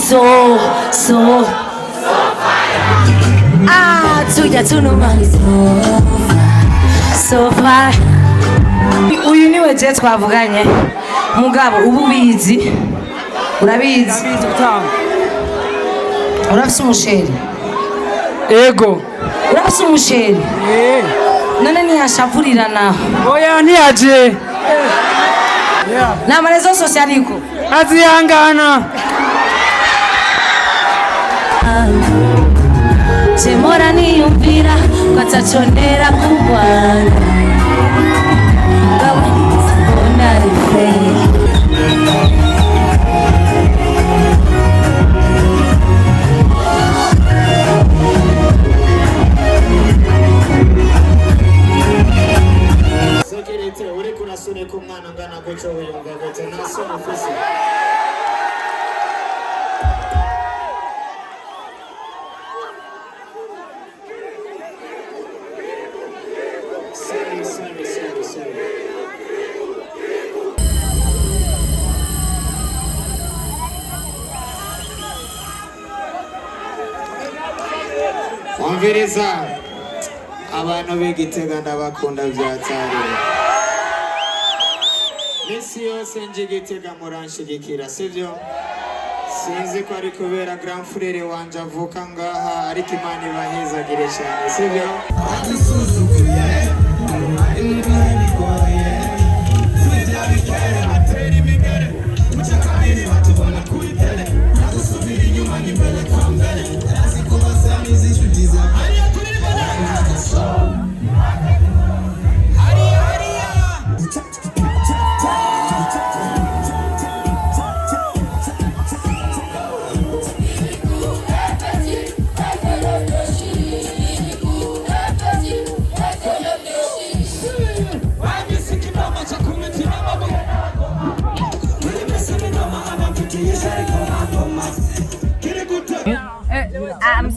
so tujya tunuma so far. Uyu niwe je twavuganye mugabo ubu bizi urabizi urafise umusheri ego urafise umusheri none ntiyashapurira naho oya ntiyaje na marezo sosialiko azihangana Semora niyumvira ko atacondera kurwana Sekirite uri kunasunika umwana ngana gutyo wiyumva gute naso mufisi sorry. Umviriza abantu b'Igitega ndabakunda byatari misi yose nje Igitega muranshigikira sivyo sinzi ko ari kubera grand frère wanje avuka ngaha ariko Imana ibahezagire cyane sivyo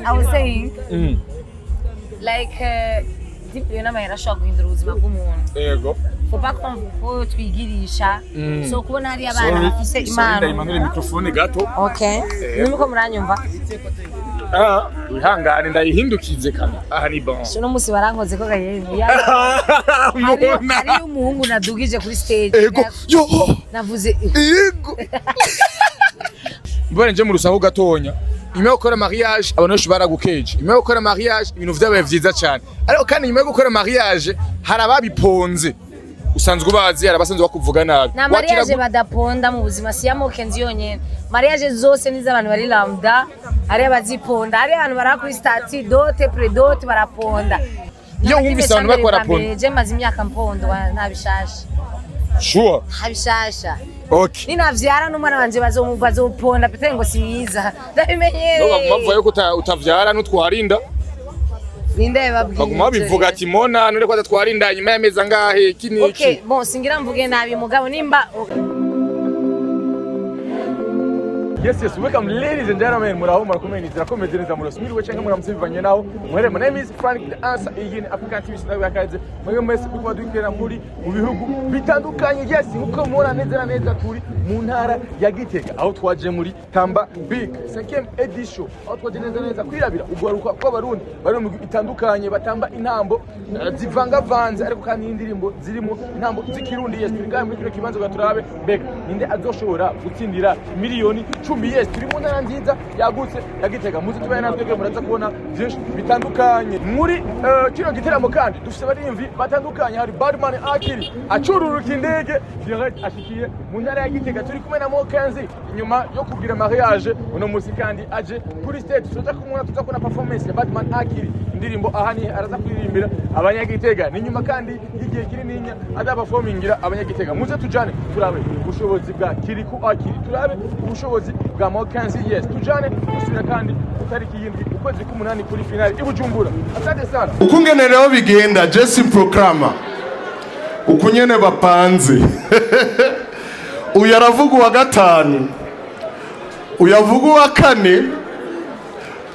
I was saying like you know mahera ashobora guhindura ubuzima bw'umuntu ego kuba ko twigirisha so kubona hari abana bafise impano imanure mikrofone gato okay nimiko muranyumva wihangane ndayihindukize kana aha ni bon no musi barankoze ko gayewe hari umuhungu nadugije kuri stage ego yo navuze ego mbone nje mu rusaho gatonya nyuma yo gukora mariage abantu benshi baragukeje nyuma yo gukora mariage ibintu vyabaye vyiza cyane ariko kandi nyuma yo gukora mariage hari ababiponze usanzwe ubazi hari abasanzwe bakuvuga nabi na mariage badaponda mu buzima si yamuke nzi yonyene mariage zose niza abantu bari lambda hari abaziponda hari abantu barakuri stati dote predote baraponda iyo wumvise abantu bako baraponda je maze imyaka mpondo ntabishasha sure habishasha okay ninavyara n'umwana wanje bazoponda pete ngo si mwiza ndabimenyereye no bavuga yuko utavyara n'utwarinda ninde babwiye baguma bivuga ati mona none ko atatwarinda nyuma y'amezi angahe kiniki okay bon singira mvuge nabi mugabo nimba Yes, welcome ladies and gentlemen. Muraho murakomeye zirakomeze neza murasumiriwe cyangwa muramusivanye nawo. My name is Frank the Answer again African TV sinawe yakaze. Mwese bikwa dukwera muri mu bihugu bitandukanye. Yes, uko mura neza turi mu ntara ya Gitega aho twaje muri Tamba Big 5th edition. Aho twaje neza kwirabira ugaruka kw'abarundi bari mu bitandukanye batamba intambo zivangavanze ariko kandi indirimbo zirimo intambo z'ikirundi. Yes, turi muri kino kibanzo gaturabe mbega ninde azoshobora gutsindira miliyoni 10. Yes, turi mu ntara nziza yagutse ya Gitega muzi tubaye natwe muraza kubona byinshi bitandukanye muri kino giteramo kandi dufite abarimvi batandukanye hari Badman Akili acururuka indege direct ashikiye mu ntara ya Gitega turi kumwe na Mokenzi inyuma yo kugira mariage uno musi kandi aje kuri stage tuza kumuna tuza kuna performance ya Badman Akili indirimbo ahani araza kuririmbira abanyagitega n'inyuma kandi igihe kiri ninya ada performingira abanyagitega muze tujane turabe ubushobozi bwa Kiriku Akili turabe ubushobozi bwa Mokenzi. Yes, tujane usubira kandi utariki yindi ukwezi k'umunani kuri finale ibujumbura. Asante sana. Ukungene rero bigenda Jesse Proclama ukunyene bapanze uyu aravuga uwa gatanu uyavuga uwa kane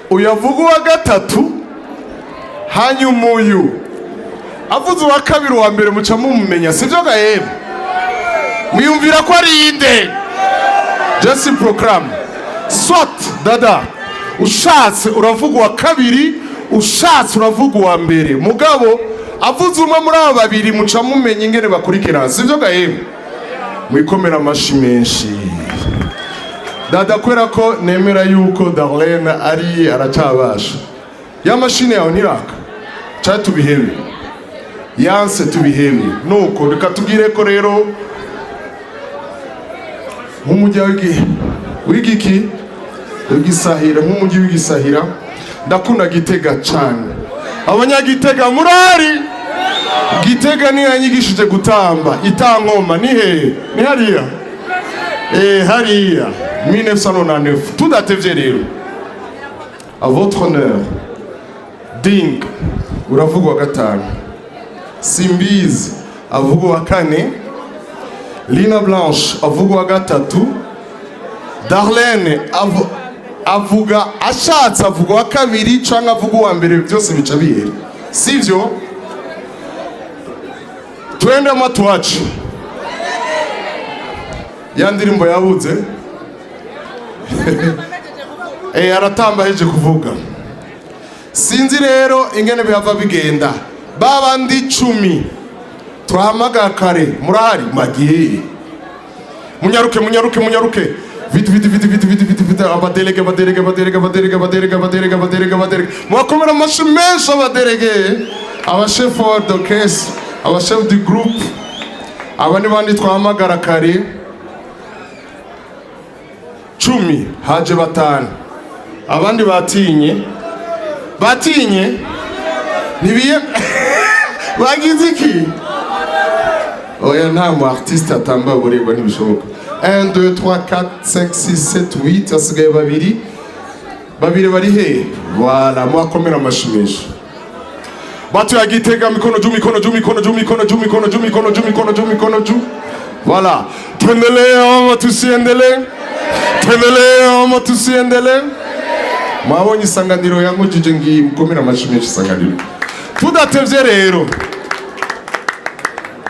uyavuga uwa gatatu hanyuma uyu avuze uwa kabiri uwa mbere muca mumumenya sivyo gahebe mwiyumvira ko ari inde Jesse Proclama swat dada ushatse uravuga uwa kabiri ushatse uravuga uwa mbere mugabo avuze umwe muri aba babiri muca mumenye ingene bakurikirana sivyo gahemu mwikomera amashi menshi dada kwera ko nemera yuko Darlene ari aracabasha ya mashine yawe niraka cha tubihebe yanse tubihebe nuko reka tugire ko rero nk'umujyi w'igiki w'igisahira nk'umujyi w'igisahira ndakunda Gitega cyane abanyagitega murari Gitega ni yanyigishije gutamba itankoma ni he ni hariya hariya 1999 tudatevye rero à votre honneur Ding uravuga wa gatanu Simbizi avuga wa kane Lina Blanche avuga wa gatatu Darlene avuga ashatse avuga wa kabiri canke avuga wa mbere byose bica bihera sivyo twende matwaci ya ndirimbo yabuze aratamba heje kuvuga sinzi rero ingene bihava bigenda babandi 10 twahamagara kare murari magiye munyaruke vite abadelege mwakomera amashi menshi abadelege abachef d'orchestre abachef du groupe abandi bandi twahamagara kare 10 haje batanu abandi batinye nibiye bagize iki oya nta mu artiste atamba bureba nibishoboka 1 2 3 4 5 6 7 8 asigaye babiri bari he wala mwakomera amashimisho batu ya Gitega mikono juu wala tuendelee ama tusiendelee mwabonye isanganiro yangujije ngiye mukomera amashimisho isanganiro tudatevye rero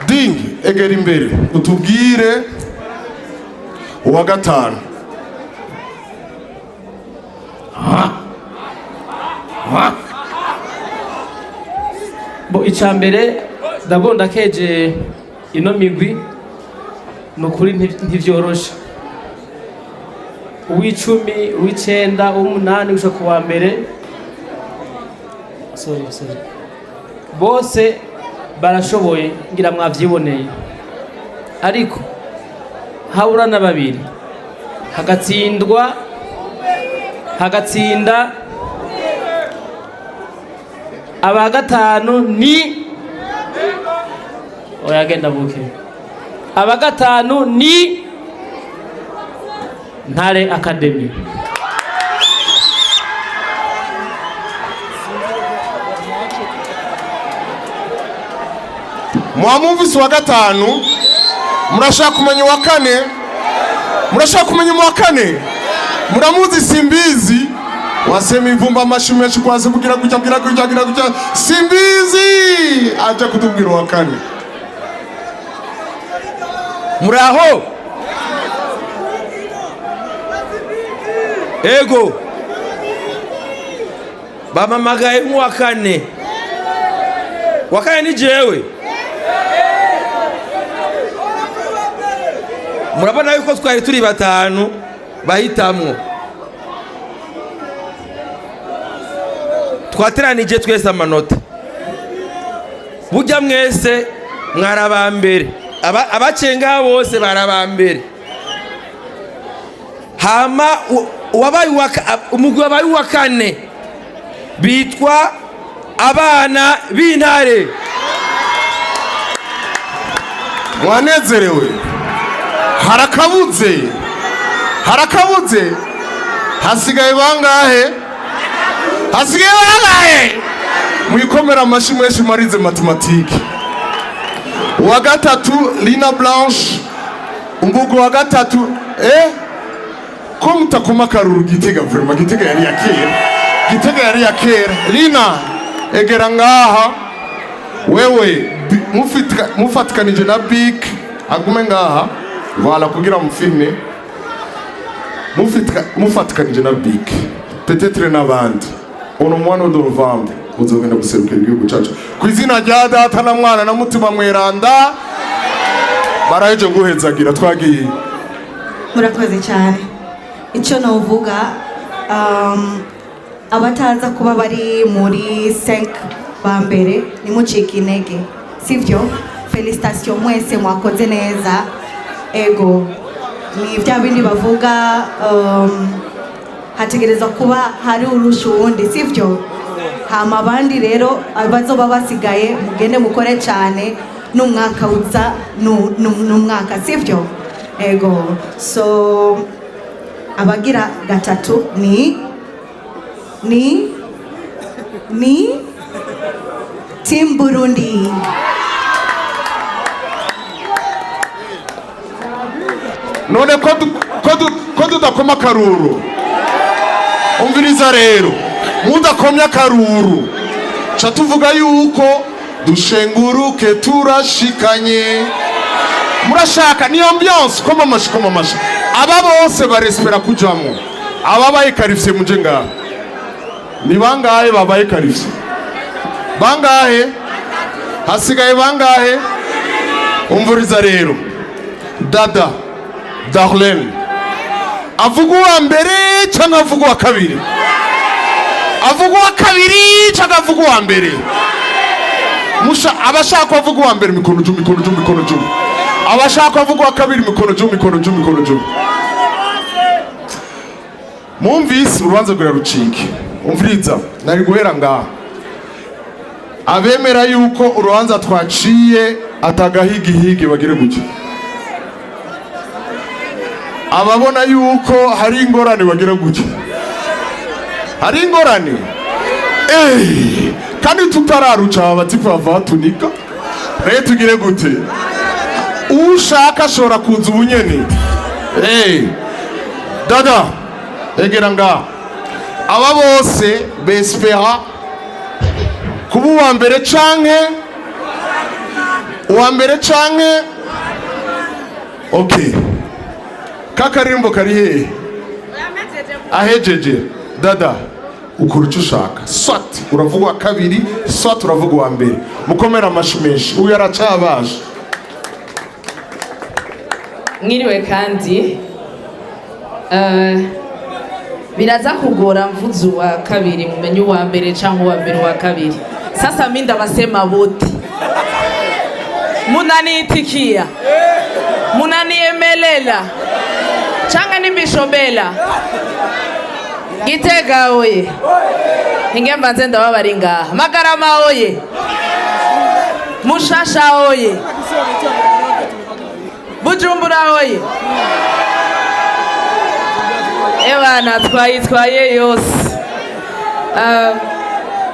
Ding egera imbere utubwire uwa gatanu bo icambere ndabonda keje ino migwi nukuri ntivyorosha uw'icumi uw'icenda uw'umunani gushika kuwa mbere sorry bose barashoboye ngira mwavyiboneye ariko haburana babiri hagatsinda aba gatanu ni oyagenda buke aba gatanu ni Ntare Academy mwamumvise wa gatanu murashaka kumenya wa kane muramuzi Simbizi wasema imvumba amashimeshi kwaze kugira gutya Simbizi aje kutubwira wa kane muraho ego bamamagaye nk'uwa kane ni jewe murabona yuko twari turi batanu bahitamwo twateranije twese amanota burya mwese mwarabambere abacenga bose barabambere hama umugwi wabaye uwa kane bitwa abana b'intare mwanezerewe harakabuze hasigaye bangahe mwikomera amashi mweshi marize matematike uwa gatatu Lina Blanche umbugu wa gatatu ko mutakoma karuru Gitega vraiment Gitega yari ya kera Lina egera ngaha wewe mufatikanije na Big agume ngaha wala kugira mufilme mufatikanije na Big peut-être n'abandi uno mwana wa November uzogenda guserukira igihugu cyacu ku izina rya Data na Mwana na Mutima Mweranda baraje guhezagira twagiye. Murakoze cyane. Icyo novuga abataza kuba bari muri 5 ba mbere nimucika intege sivyo. Felicitation mwese mwakoze neza. Ego ni bya bindi bavuga hategereza kuba hari urusha uwundi sivyo. Hama abandi rero abazoba basigaye mugende mukore cyane n'umwaka uza n'umwaka sivyo. Ego so abagira gatatu ni Team Burundi. None ko tudakoma karuru umviriza rero mudakomya karuru cha tuvuga yuko dushenguruke turashikanye. Murashaka ni ambiance koma mashi aba bose barespera kujamo ababaye karifse muje ngaha ni bangahe babaye karifse bangahe hasigaye bangahe umvuriza rero Dada Darlene avuga uwa mbere cyangwa avuga uwa kabiri avuga uwa kabiri cyangwa avuga uwa mbere musha abashaka avuga uwa mbere mikono jumbi abashaka avuga uwa kabiri mikono jumbi mumvise urubanza rwa rucike umviriza nari guhera ngaha abemera yuko urubanza twaciye atagahigihigi bagire gutya ababona yuko hari ingorane bagira gutya hari ingorane kandi tutararuca abatipa bavatunika rero tugire gute ushaka ashobora kuza ubunyene Dada egera ngaha aba bose bespera kuba uwa mbere canke okay kakarimbo kari hehe ahejeje Dada ukora icyo ushaka swat uravuga uwa kabiri swat uravuga uwa mbere mukomera amashi menshi uyu aracabaje. Mwiriwe kandi biraza kugora mvuze uwa kabiri mumenye uwa mbere cyangwa uwa mbere uwa kabiri. Sasa mimi ndabasema wote munaniitikia munaniemelela changa nimbishobela Gitega oye ingemba nze ndababari ngaha Magarama oye Mushasha oye Bujumbura oye Ewana twayitwaye yose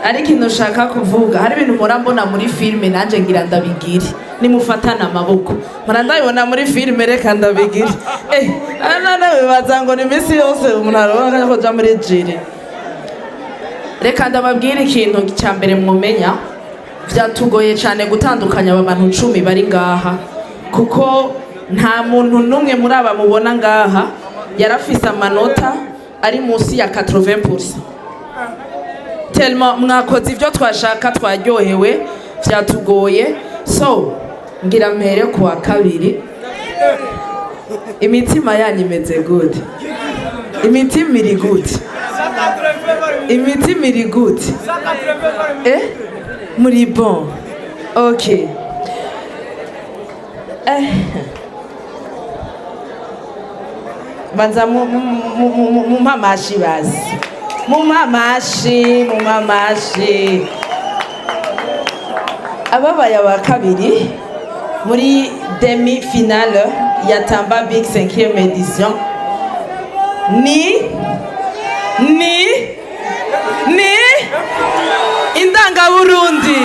ariko ino shaka kuvuga hari ibintu murambona muri filme nanje ngira ndabigiri nimufatana amaboko murandabibona muri filme reka ndabigiri none bibaza ngo ni misi yose umuntu arabona ko ja muri jiri reka ndababwira ikintu cya mbere mwumenya byatugoye cyane gutandukanya aba bantu 10 bari ngaha kuko nta muntu numwe muri aba mubona ngaha yarafise amanota ari munsi ya 80%. Tellement mwakoze ibyo twashaka twaryohewe byatugoye so ngira mpere kuwa kabiri imitima yanyu imeze good imitima iri good imitima iri good muri bon okay banza mu mamashi bazi mumamashi ababaye aba kabiri muri demi finale ya Tamba Big 5e edition ni Indanga Burundi.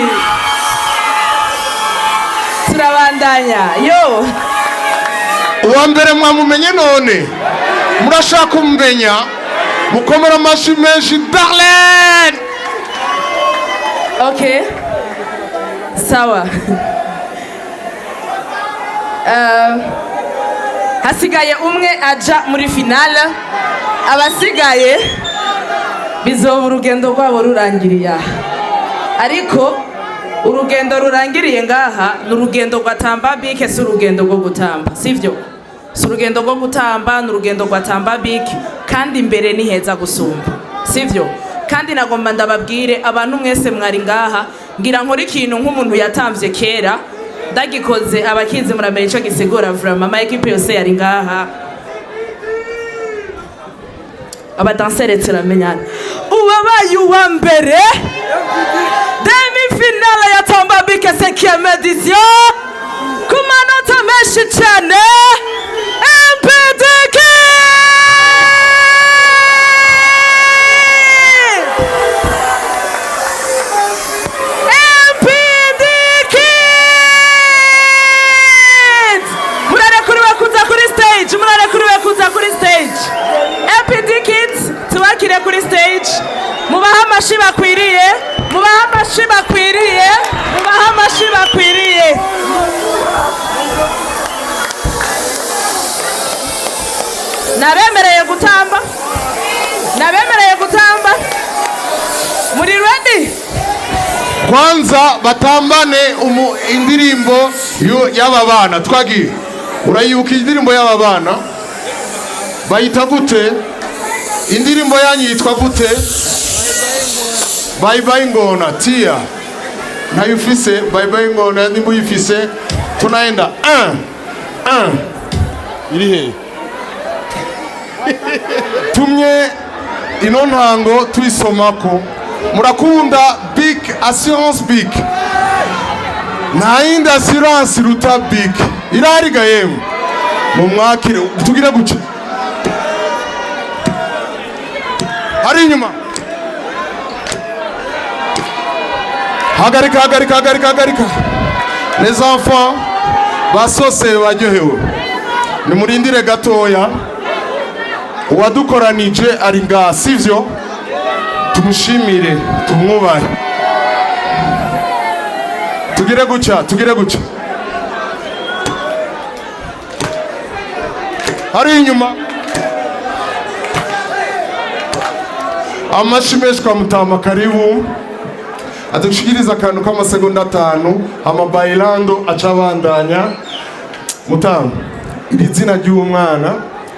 Turabandanya yo uwa mbere mwamumenye none murashaka kumenya mukomera amashi menshi Darlene. Okay sawa hasigaye umwe aja muri finale abasigaye bizoba urugendo rwabo rurangiriye aha ariko urugendo rurangiriye ngaha ni urugendo rwa Tambabike si urugendo rwo gutamba sivyo si urugendo rwo gutamba ni urugendo rwa Tambabike kandi imbere ni heza gusumba sivyo kandi nagomba ndababwire abantu mwese mwari ngaha ngira nkora ikintu nk'umuntu yatamvye kera ndagikoze abakizi muramenye ico gisigura vraiment ama equipe yose yari ngaha abadansere turamenyana uwabaye uwa mbere demi-finale ya Tambabike 5e edition ku manota menshi cyane MPDK tubakire kuri stage mubaha amashi bakwiriye mubaha amashi bakwiriye mubaha amashi bakwiriye nabemereye gutamba muri ready kwanza batambane indirimbo y'aba bana twagiye urayibuka indirimbo y'aba bana bayita gute indirimbo yanyu yitwa gute bye bye ngona tia ntayufise bye bye ngona nimba uyifise tunaenda 1 iri he tumye ino ntango tuyisomako murakunda big assurance big nta yindi assurance ruta big irariga yewe mu mwakire tugire guca hari inyuma hagarika les enfants basose baryohewe nimurindire gatoya uwadukoranije ari ngaha sivyo tumushimire tumwubahe tugire guca hari inyuma amashimeshi kwa Mutama karibu atushikiriza akantu k'amasegonda 5 amabailando acabandanya Mutama iri zina ry'umwana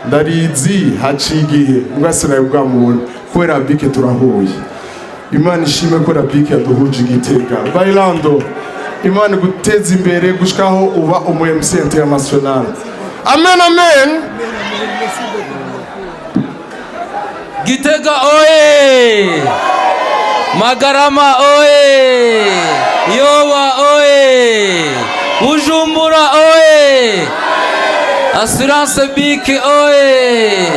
ndarizi hacigihe ubwasiraye bwamubona kwera bike turahuye Imana ishime ko Rabike yaduhuje Igitega bailando Imana guteza imbere gushikaho uba umu MC international amen Gitega oye! Magarama oye! Yoba oye! Bujumbura oye! Assurance Bike oye!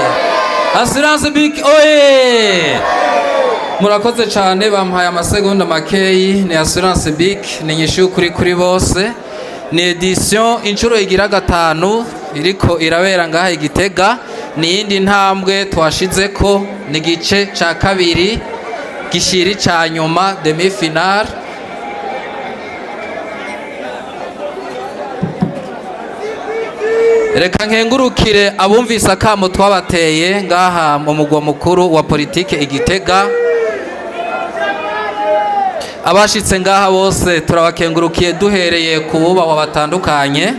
Assurance Bike oye! Murakoze cyane bampaye amasegonda makeyi ni Assurance Bike ni nyishu kuri bose ni edition inshuro igira 5 iriko irabera ngaha Igitega ni yindi ntambwe twashize ko ni gice ca kabiri gishiri ca nyuma demi finale reka nkengurukire abumvise akamo twabateye ngaha mu mugwa mukuru wa politike Igitega abashitse ngaha bose turabakengurukiye duhereye ku bubahwa batandukanye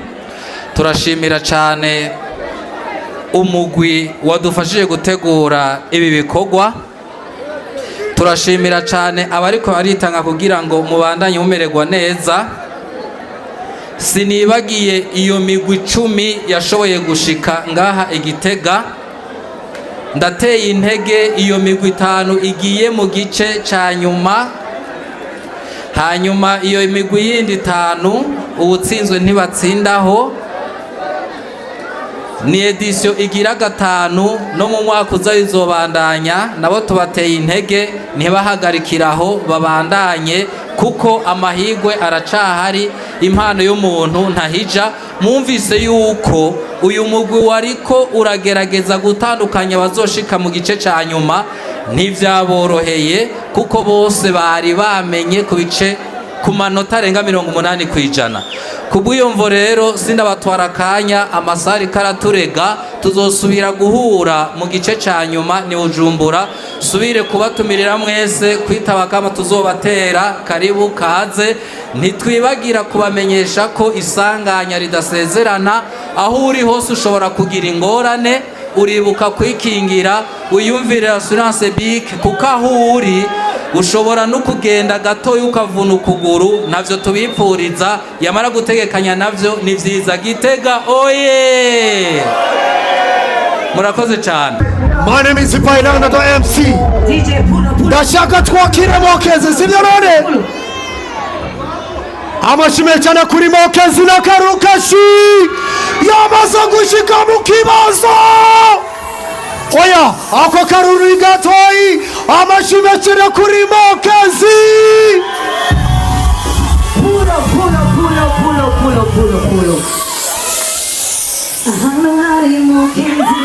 turashimira cyane umugwi wadufashije gutegura ibi bikorwa turashimira cyane abariko baritanga kugira ngo mubandanye mumererwa neza sinibagiye iyo migwi 10 yashoboye gushika ngaha Igitega ndateye intege iyo migwi 5 igiye mu gice ca nyuma hanyuma iyo migwi yindi 5 ubutsinzwe ntibatsindaho ni edition igira 5 no mu mwaka uzayizobandanya nabo tubateye intege ntibahagarikiraho babandanye kuko amahigwe aracahari impano y'umuntu ntahija mwumvise yuko uyu mugwi wariko uragerageza gutandukanya bazoshika mu gice ca nyuma ntivyaboroheye kuko bose bari bamenye ku manota arenga 80%. Kubw'iyumvo rero sindabatwara akanya, amasari karaturega, tuzosubira guhura mu gice ca nyuma ni Bujumbura. Subire kubatumirira mwese kwitaba kama tuzobatera, karibu kaze. Ntitwibagira kubamenyesha ko isanganya ridasezerana, aho uri hose ushobora kugira ingorane, uribuka kwikingira, uyumvire assurance BIC, kuko aho uri ushobora no kugenda gato ukavuna ukuguru, navyo tubipfuriza. Yamara gutegekanya navyo ni vyiza. Gitega oye, murakoze cyane. My name is Bailanda the MC. Ndashaka twakire Mokezi, sivyo none? Amashimwe cyane kuri Mokezi na Karukashi yamaze gushika mu kibazo. Oya, ako karuri gatoyi, amashimwe cyane kuri Mokezi. Pulo. Ahantu hari Mokezi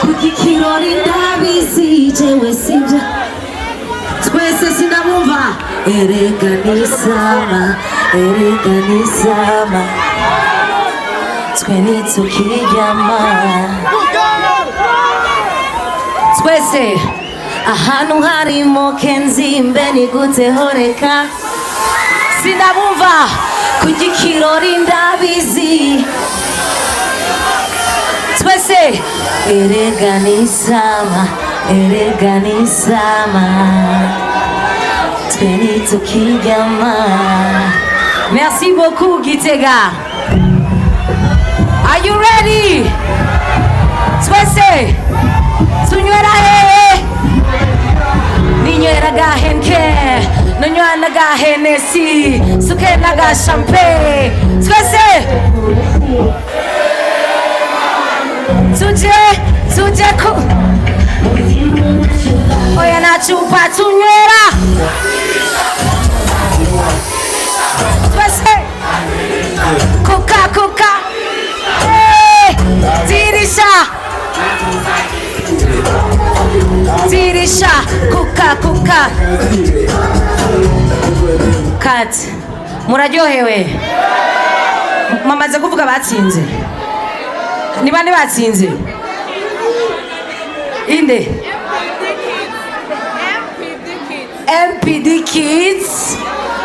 kukikirori ndabizi jewe sibyo twese sinabumva erega nisama twe nitukiryama twese ahantu hari Mokezi mbe ni gute horeka sinabumva kugikirori ndabizi twese erega nisama twe nitukiryama. Merci beaucoup Gitega. Are you ready? Twese tunywera hehe? Ninywera gahenke, nonywana gahenesi, sukena ga champagne. Twese tuje ku oya na chupa tunywera twese kuka tirisha kuka kat muraryohewe mamaze kuvuga batsinze ni bande batsinze inde MPD Kids.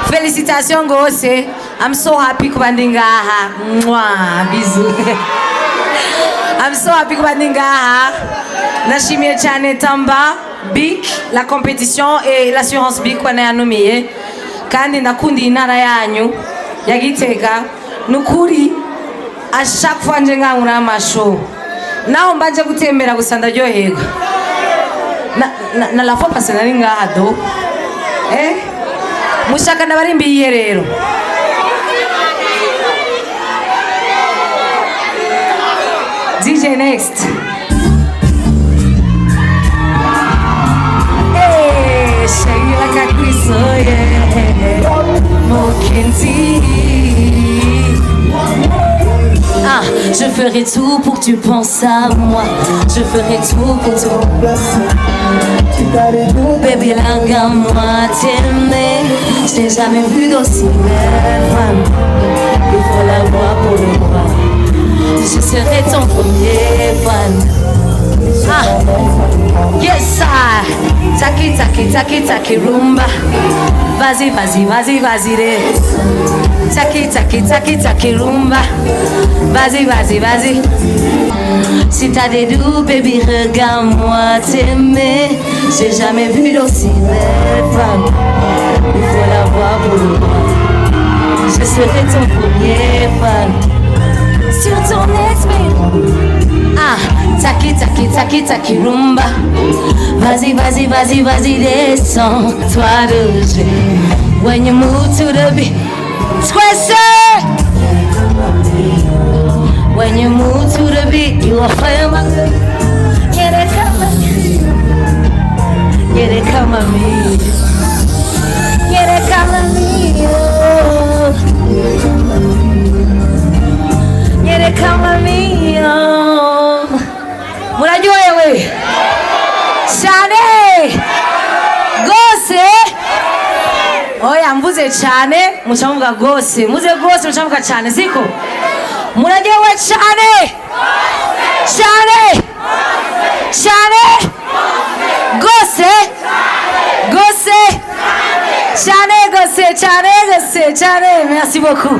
Félicitations gose. I'm so happy kubandingaha. Mwah, bisous. I'm so happy kubandingaha. Nashimye cyane Tamba BIC, la compétition et l'assurance BIC wanayanumiye. Kandi nakundi intara yanyu ya Gitega. Nukuri à chaque fois nje ngangura amasho. Naho mbaje gutembera gusa ndaryoherwa. Na la fois passée nari ngaha do. Mushaka nabarimbiye rero. DJ next. Hey, Sheila Kakwisoye Mokezi. Ah, je ferai tout pour que tu penses à moi. Je ferai tout pour toi. Baby, regarde-moi t'aimer. Je n'ai jamais vu d'aussi belle femme. Il faut la voir pour le voir. Je serai ton premier fan. Ah, yes, taki rumba. Vas-y, taki rumba. Vas-y. Si t'as des doutes, baby, regarde-moi t'aimer. J'ai jamais vu d'aussi belle femme. Il faut la voir pour le voir. Je serai ton premier fan. Sur ton ex-baby. Ah, taki rumba. Vas-y, descends, toi de jeu. When you move to the beat, twist it. When you move to the beat, you are playing my good. Yeah, they come at me. Yeah, they come at me. Yeah, they come at me. Murajua wewe. Shane. Oya mvuze cyane mucamuvuga gose. Muze gose mucamuvuga cyane siko? Muragewe cyane. Cyane. Cyane. Gose. Gose. Cyane gose, cyane gose, cyane. Merci beaucoup.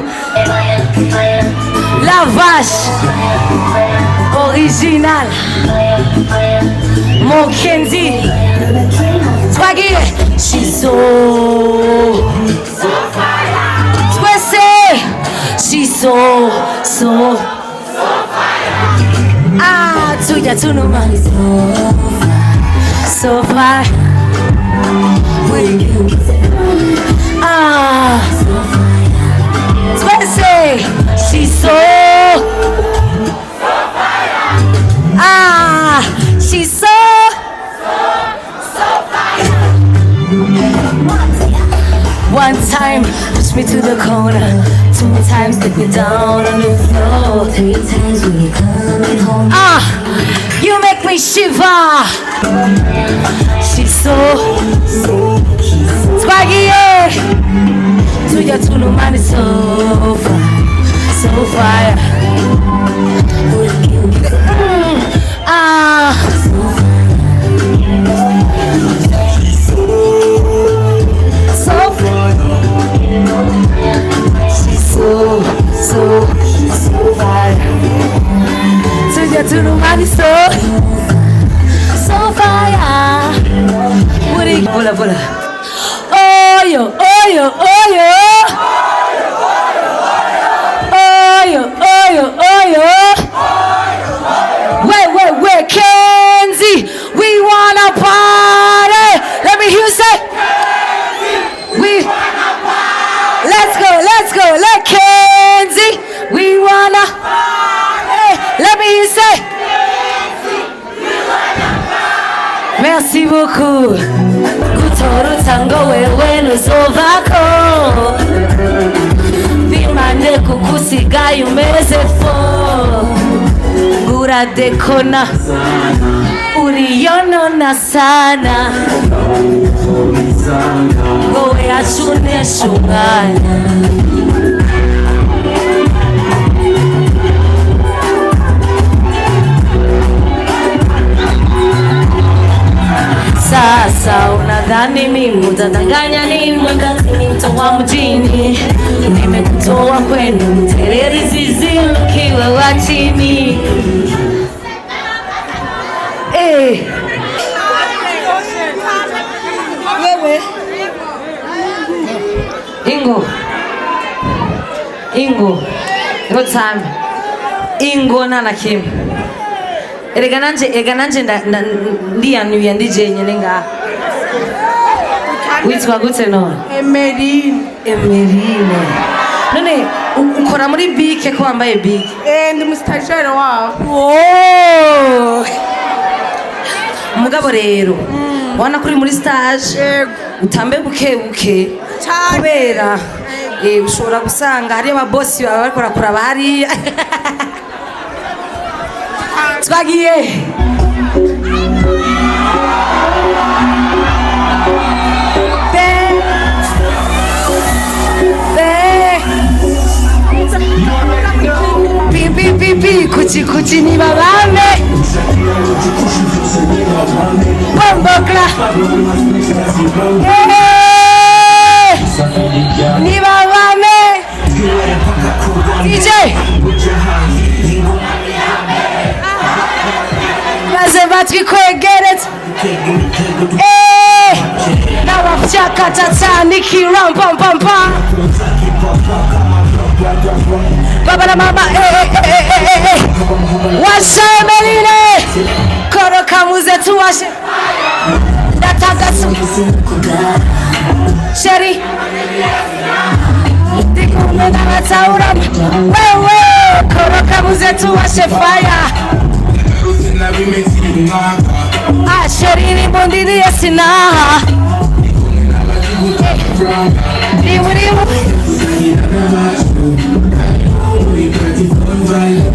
La vache original Mokenzi Swaggy she's so fire she's so fire ah tuya tunuma so fire ah she's so ah, she's so fire. One time, push me to the corner. 2 times, take me down on the floor. 3 times when you're coming home. Ah, you make me shiver. She's so swaggy, yeah. To your tunu man is so fire, so fire. Ah, so she's so fire. To your tunu man is so fire. What it? Vola. Oh yo. Wait, Kenzie, we wanna party. Let me hear you say, we wanna party. Let's go, let Kenzie, we wanna party. Let me hear you say, we wanna party. Merci beaucoup. Kutoro tango wewe nuzovako. Vimane kukusiga yumeze fo. Gura dekona uriyonona sana gowe achune shungana sasa unadhani mimi utadanganya nini wakati ni mtu wa mjini nimekutoa kwenu mtereri zizini kiwe wa chini wewe Ingo time Ingo nana kim Ega nanje ndiyanuye ndije nyene nga witwa gute no Emerine none ukora muri bike ko wambaye bike ndi mustajere wabo mugabo rero wana kuri muri stage utambe buke kubera ushobora gusanga hari ababosi baba bariko bakora bari twagiye pipi kuchi ni babame bombokla ni babame DJ maze batwikwegereza n'abafyakata cyane kirampa baba na mama washa Emeline koroka muze tuwashe datagasu sheri dikume na mataura wewe koroka muze tuwashe fire sheri ni bondini yesina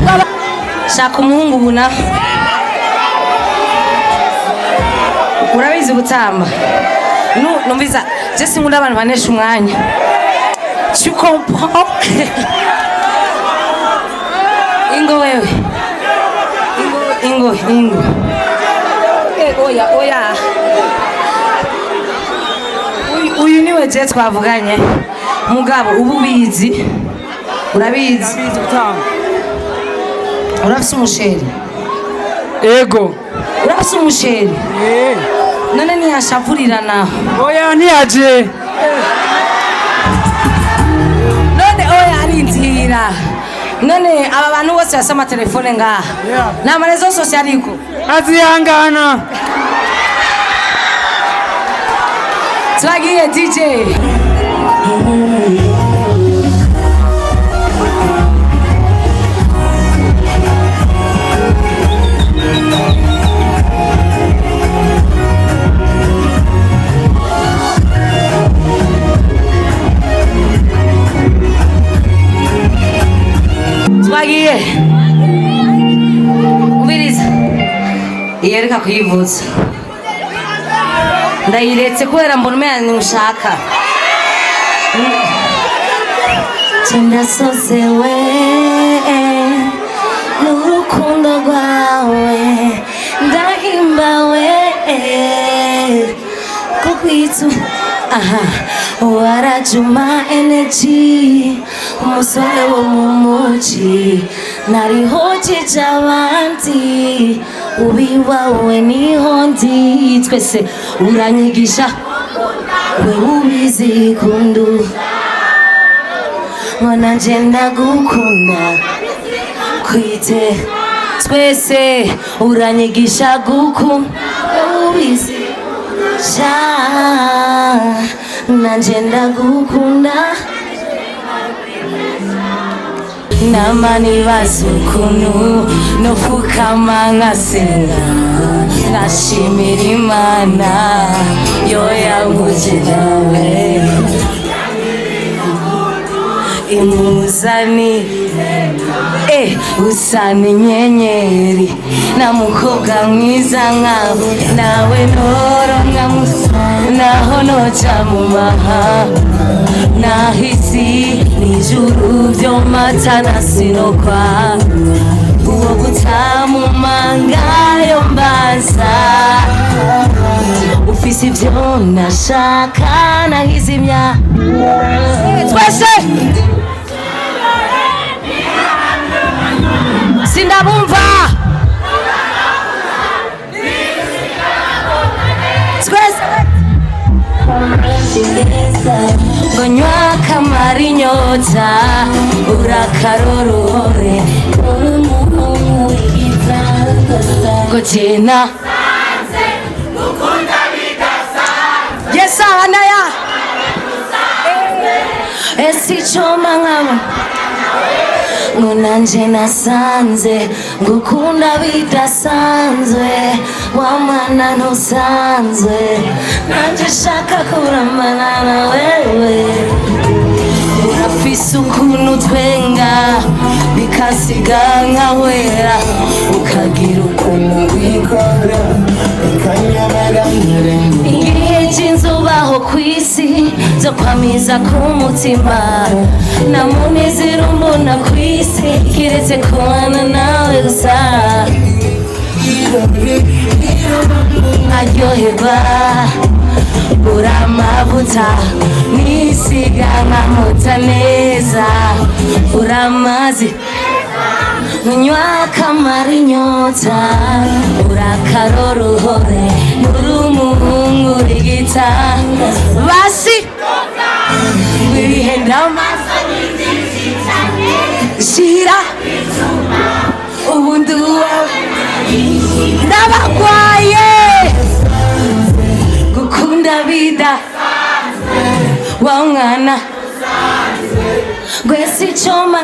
baba shaka umuhungu buna urabizi gutamba numviza je sinkunda abantu banesha umwanya. Tu comprends? Ingo wewe. Ingo. Oya. Uyu niwe je twavuganye. Mugabo ubu bizi. Urabizi gutanga. Urafise umusheri. Ego. Urafise umusheri. None ntiyashavurira naho. Oya ntiyaje. None oya arinzira. None aba bantu bose basama telefone ngaha. Nta marezo sosial ariko. Azihangana. Twagiye DJ. Twagiye. Ubiriza. Iyereka kuyivuza. Ndayiretse kubera mbona umenya ntimushaka. Ndasozewe n'urukundo rwawe ndahimbawe kukwitu warajuma energy umusore wo mu muji narihojeje abandi ubiwawe niho ndi twese uranyigisha we ubizi kundu Mwana njenda gukunda kwite twese uranyigisha gukunda ubizi nanjenda gukunda namani bazukunu nofukama ngasenga ngashimira Imana yo yanguje nawe imuzani usana inyenyeri na mukobwa mwiza nkawe nawe noronka naho noca mu maha nahisi n'ijuru vyo matana sinokwa uwo gutamumanga yo mbaza ufise ivyo nashaka nahizimya twese sindabumva twese gonywa kamara inyota urakaroruhore gotena yesa anaya esichoma nkabo ngo nanje nasanze ngukunda bidasanzwe wamana ntusanzwe nanje shaka kuramana na wewe urafise ukuntu twenga bikasiga nkawera ukagira ukuntu wikora igihe cy'inzubaho kw'isi zo kwamiza k'umutima na munezero mbona kw'isi kiretse kubana nawe gusa aryoherwa uramavuta nisiga nkamuta neza uramazi Nywa kamara inyota urakaroruhore n'urumuhungu rigita basi wihenda shira ubundi ndabagwaye gukunda bida wa mwana gwesi choma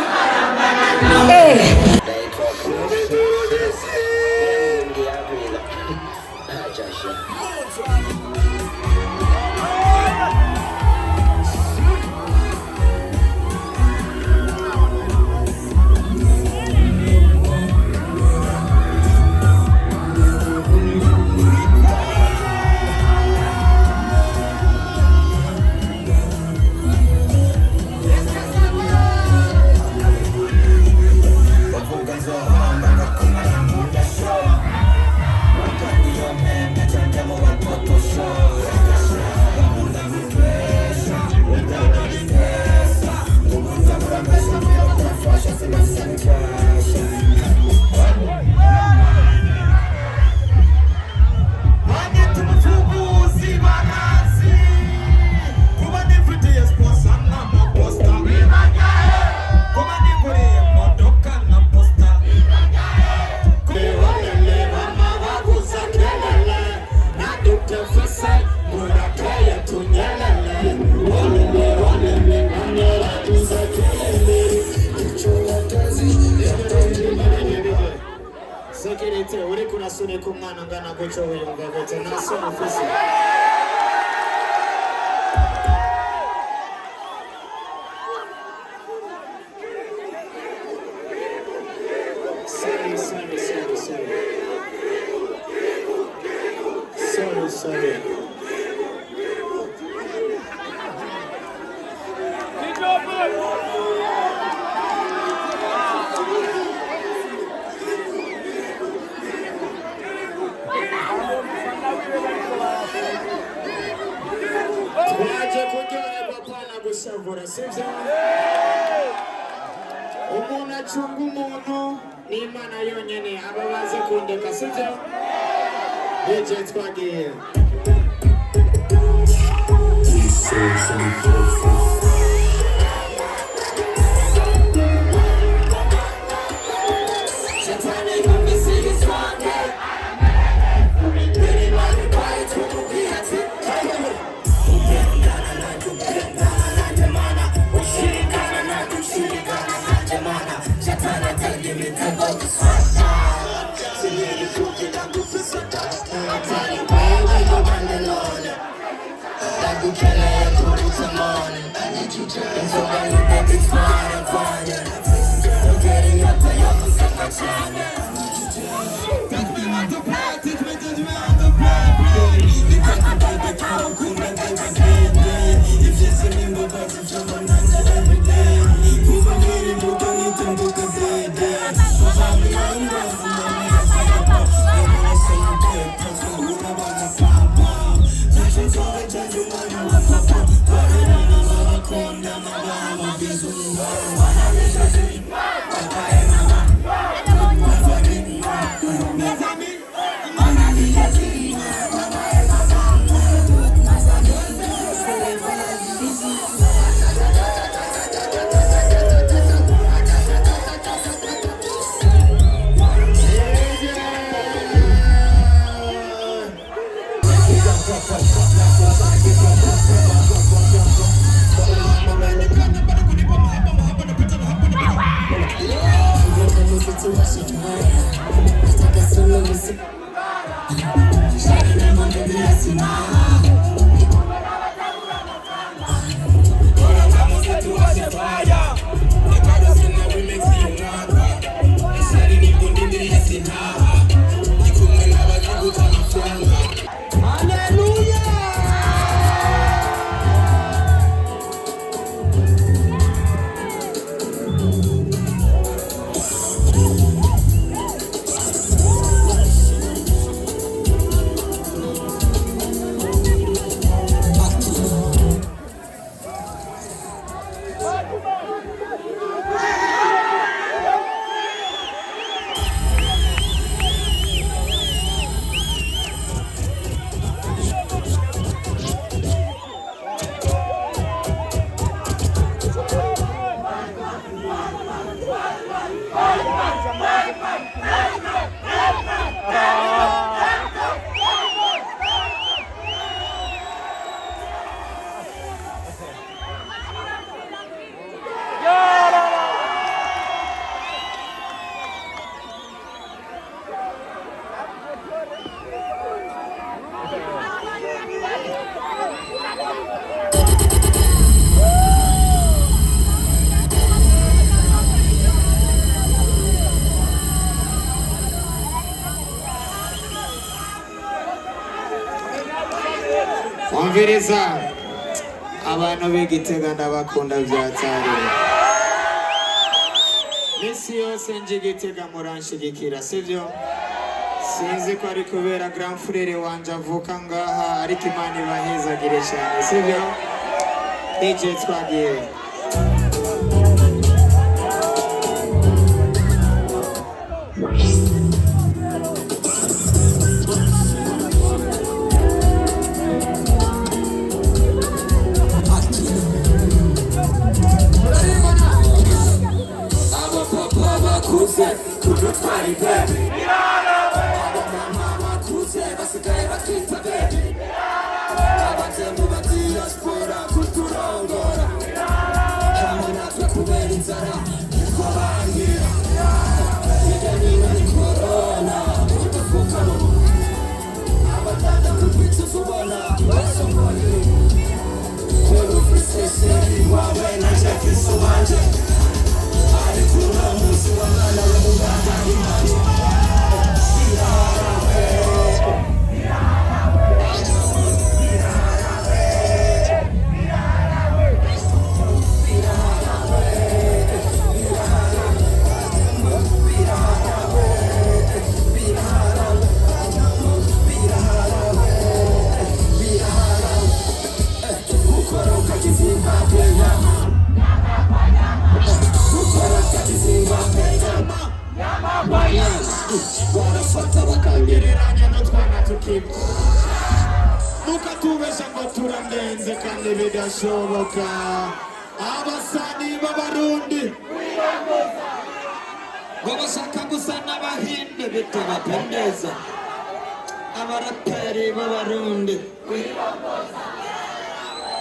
Kirete uri kurasunika umwana ngana guco wiyumva gute nta soni ufise Sorry. Twaje kuryoherwa pana gushavura sivyo umuntu acunga umuntu n'Imana yonyene aba baze kundeka sivyo DJ twagiye Umviriza abantu b'Igitega ndabakunda byatari Misi yose nje Igitega muranshigikira sivyo sinzi ko ari kubera grand frère wanje avuka ngaha ariko Imana ibahezagire cyane sivyo DJ twagiye Corona barafata bakangereranya n'utwana tukiba mukatubesha ngo turandenze kandi bidashoboka abasani b'abarundi ngo bashaka gusa n'abahinde bitabapendeza abaraperi b'abarundi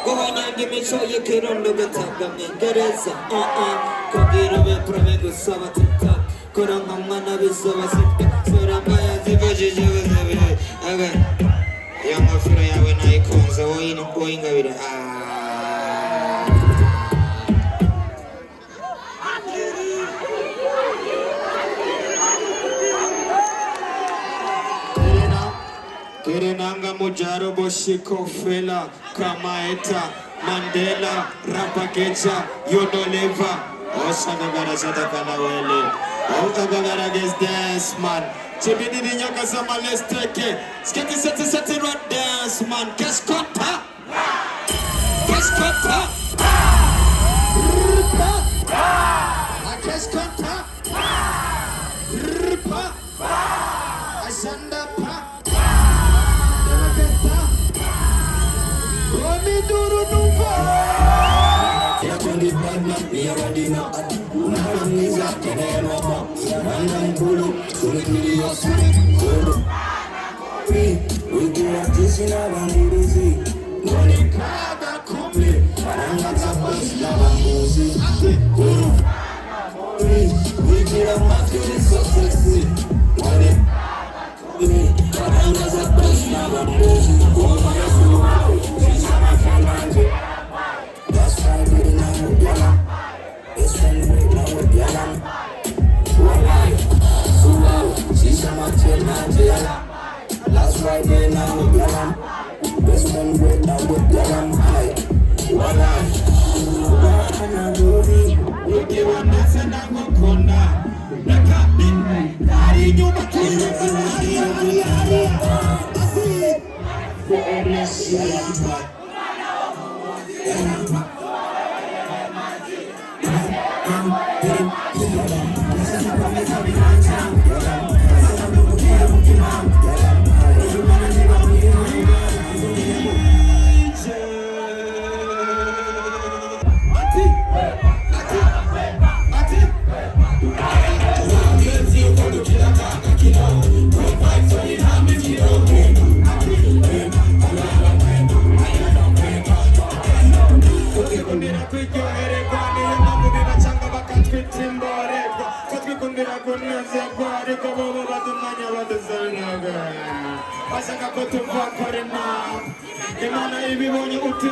guhonyanga imico y'ikirundo gatabwa mw'ingereza kugira ube prove gusaba tiktok kora nka mwana bisaba sipte sura mbaya zivajije ubuzabire iyo ngofero yawe nayikunze woyingabire Kerenanga Mujaro Boshiko Fela Kamaeta Mandela Rapakecha Yodoleva Oshanagara Satakana Wele Otagara against dance man Chibidi Nyoka Sama let's take it Sketi Seti Rod dance man Keskota Keskota Keskota Asanda Pa Duru nuva ya kundi bana ya wadina unaniza kenema mwana mbulu kulikilia kuru wigira tisi na banguruzi ngoni kada kumbi anangata basi na banguruzi kuru wigira maturi so sexy ngoni anangata basi na banguruzi that's why we now with Yalam. It's when we now with Yalam. She's a material. That's why we now with Yalam. It's when we now with Yalam. We give a mess and I'm a corner. The captain, Daddy, you must be the Imana ibibonye uti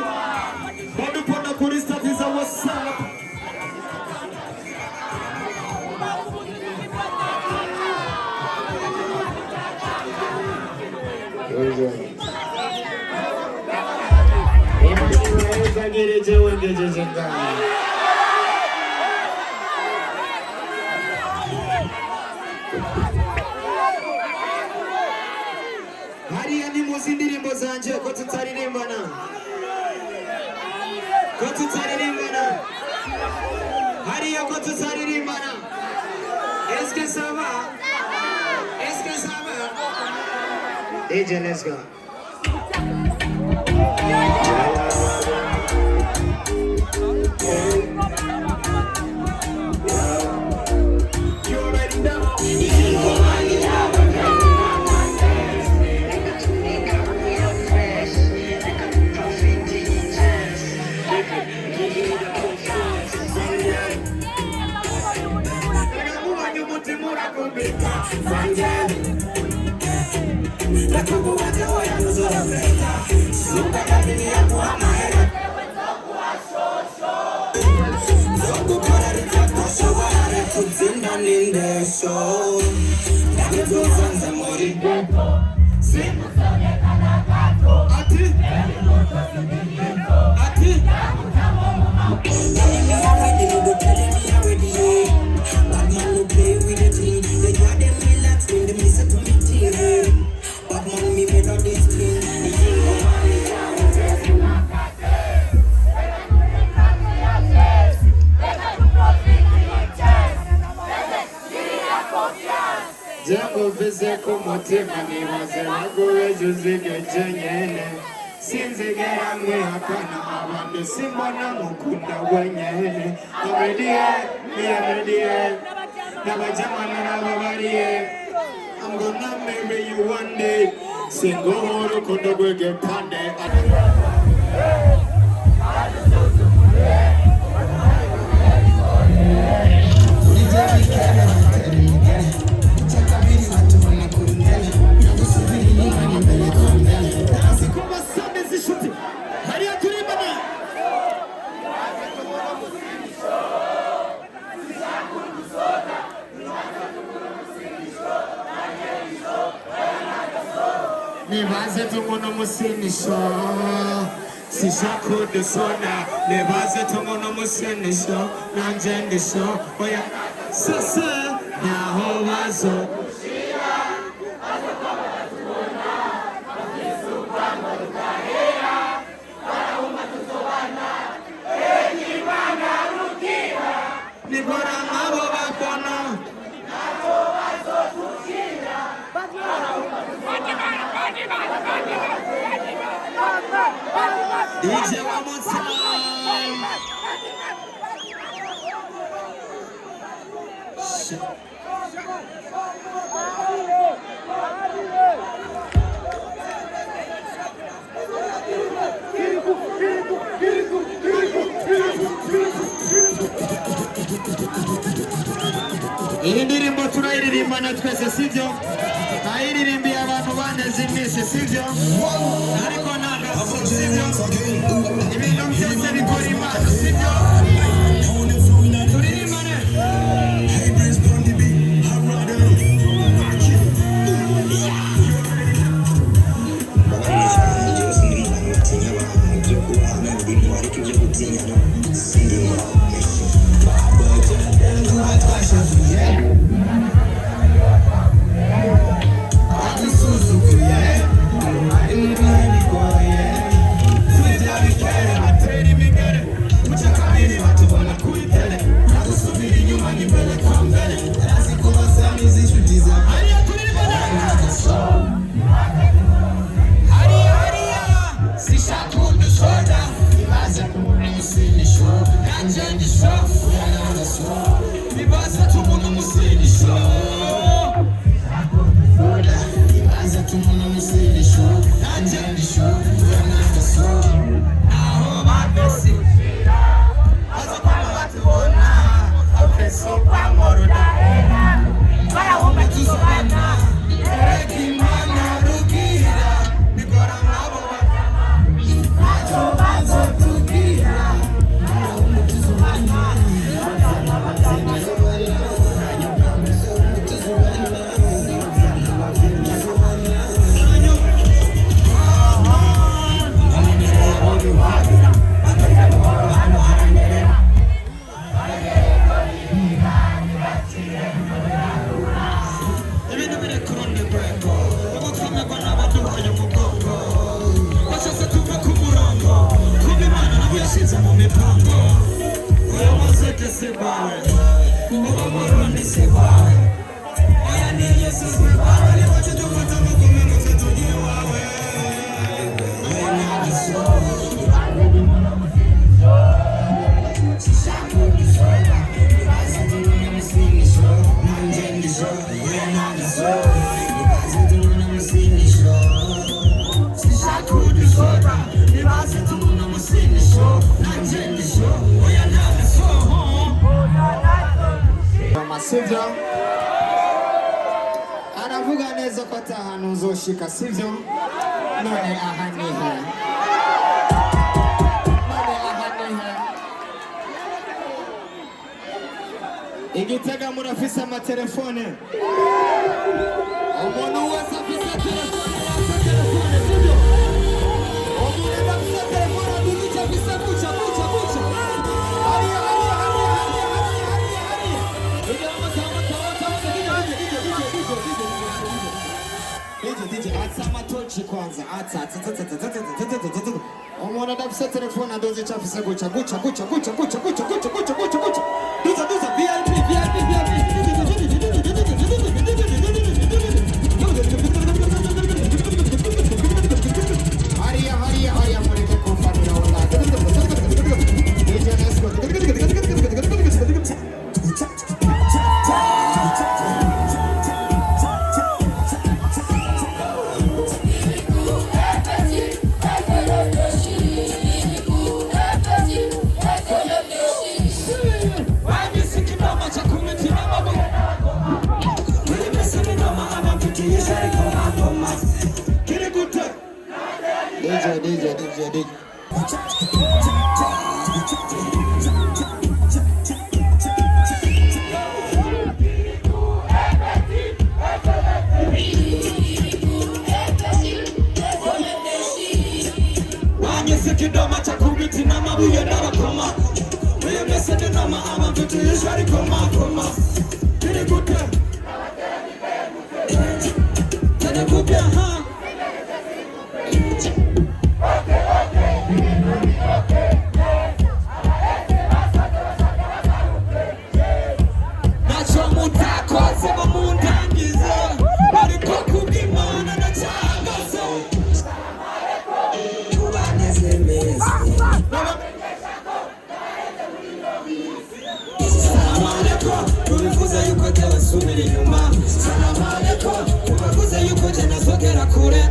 badupona kuri stati za WhatsApp Zagireje wengejeje ngani hariya ni muzi indirimbo zanje ko tutaririmbana hariya ko tutaririmbana Est-ce que ça va DJ let's go You already know Jango vize kumutima nibaze baguwe juzige jenyene Sinzigera mwihakana abandi simbona mukunda wenyene Amediye Nabajamana nababariye I'm gonna marry you one day Singo horo kondo gwege pande Nebaze tumuno musinisho Sishaku dusona Nebaze tumuno musinisho Nanjendisho Oya Sasa Naho wazo Nibora ngabo bakona DJ one more time. Iyi ndirimbo turayiririmbana twese sibyo nayiririmbiye abantu baneze iminsi sibyo ariko ntabwo sibyo ibintu byose bikora imana sibyo turirimbane sivyo aravuga neza ko atahantu uzoshika sivyo none aha nihe Igitega murafise amatelefone umuntu wese afise telefone yasa telefone sivyo umuntu afise telefone adugica afise kuca DJ atsa matochi kwanza atsa umuntu adafise telefone adugica afise guca VIP DJ. Wanyese kidoma cha kubiti na mabuye n'abakoma. Wemese de nama amavuta yishari koma. Kiri gute. Kiri gute ha. Nacho mutakoze bamundangiza. Bariko kubimana na changazo. Ubivuze yuko tabasubira inyuma. Salamu alaikum. Ubivuze yuko jana sogera kure.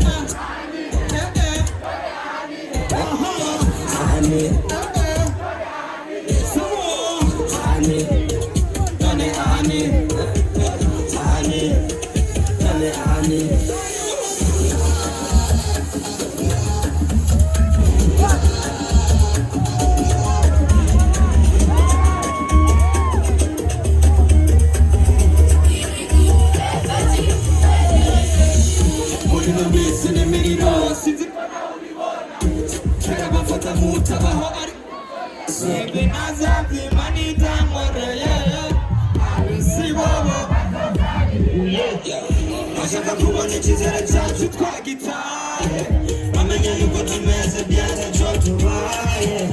Ashaka kubona icyizere cyacu twagitaye bamenye yuko tumeze byanze cyo tubaye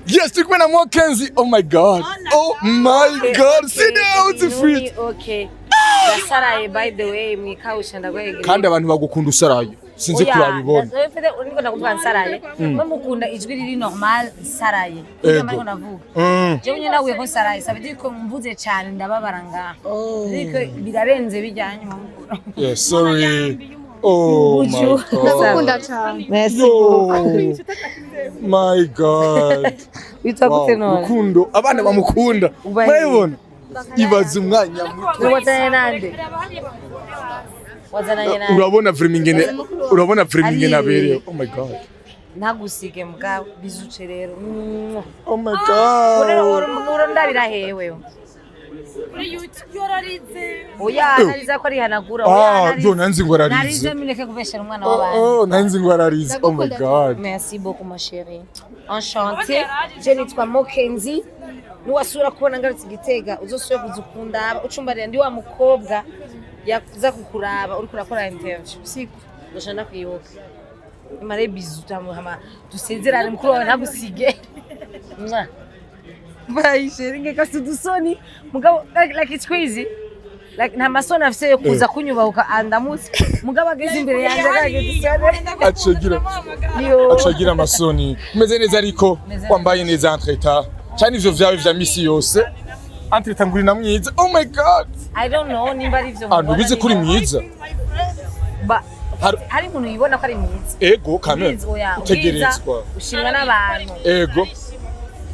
Yes, turi kumwe na Mokenzi. Oh my god. Oh my god. Sit down to free. Okay. Nasaraye by the way mwikawusha ndagwegera. Kandi abantu bagukunda usaraye. Sinzi kurabibona. Uriko ndakuvuga nsaraye. Bamukunda ijwi riri normal nsaraye. Ndamako navuga. Je unye nawe ko nsaraye. Sabidi ko mvuze cyane ndababara ngaha. Ariko birarenze bijyanye mu. Yes, sorry. Oh my god. Ndakunda cyane. Merci. My god. Bitagute none. Rukundo abana bamukunda. Murabibona? Ibaze umwanya muto. Wazanye nande? Wazanye nande? Urabona Fremingene abereye. Oh my god. Ntagusige mbwa bizuce rero. Oh my god. Uro ndabira hewe. Kuri YouTube yorarize. Oya nariza ko ari hanagura. Oya narize. Nanzi ngo ararize. Narize mineke kubeshera umwana w'abandi. Oh, nanzi ngo ararize. Oh my god. Merci beaucoup ma chérie. Enchantée. Je nitwa Mokenzi. Nuwasura kubona ngarutse Gitega uzosubira kuzukunda ucumbarira ndi wa mukobwa yaza kukuraba uri kurakora interview. Siku ndashaka kwiyoka. Imare bizu tamuhama dusezerane mukuru wawe ntagusige. Bye chérie ngeka sudusoni mugabo like it's crazy. Like nta masoni afise yo kuza kunyubahuka andamutse mugabo ageze imbere yanjye ageze acagira amasoni umeze neza ariko wambaye neza entreta cyane ivyo vyawe vya misi yose entreta nguri na mwiza. Oh my god. I don't know nimba ari ivyo ntubize kuri mwiza hari umuntu yibona ko ari mwiza. Ego kamera utegerezwa ushimwa n'abantu. Ego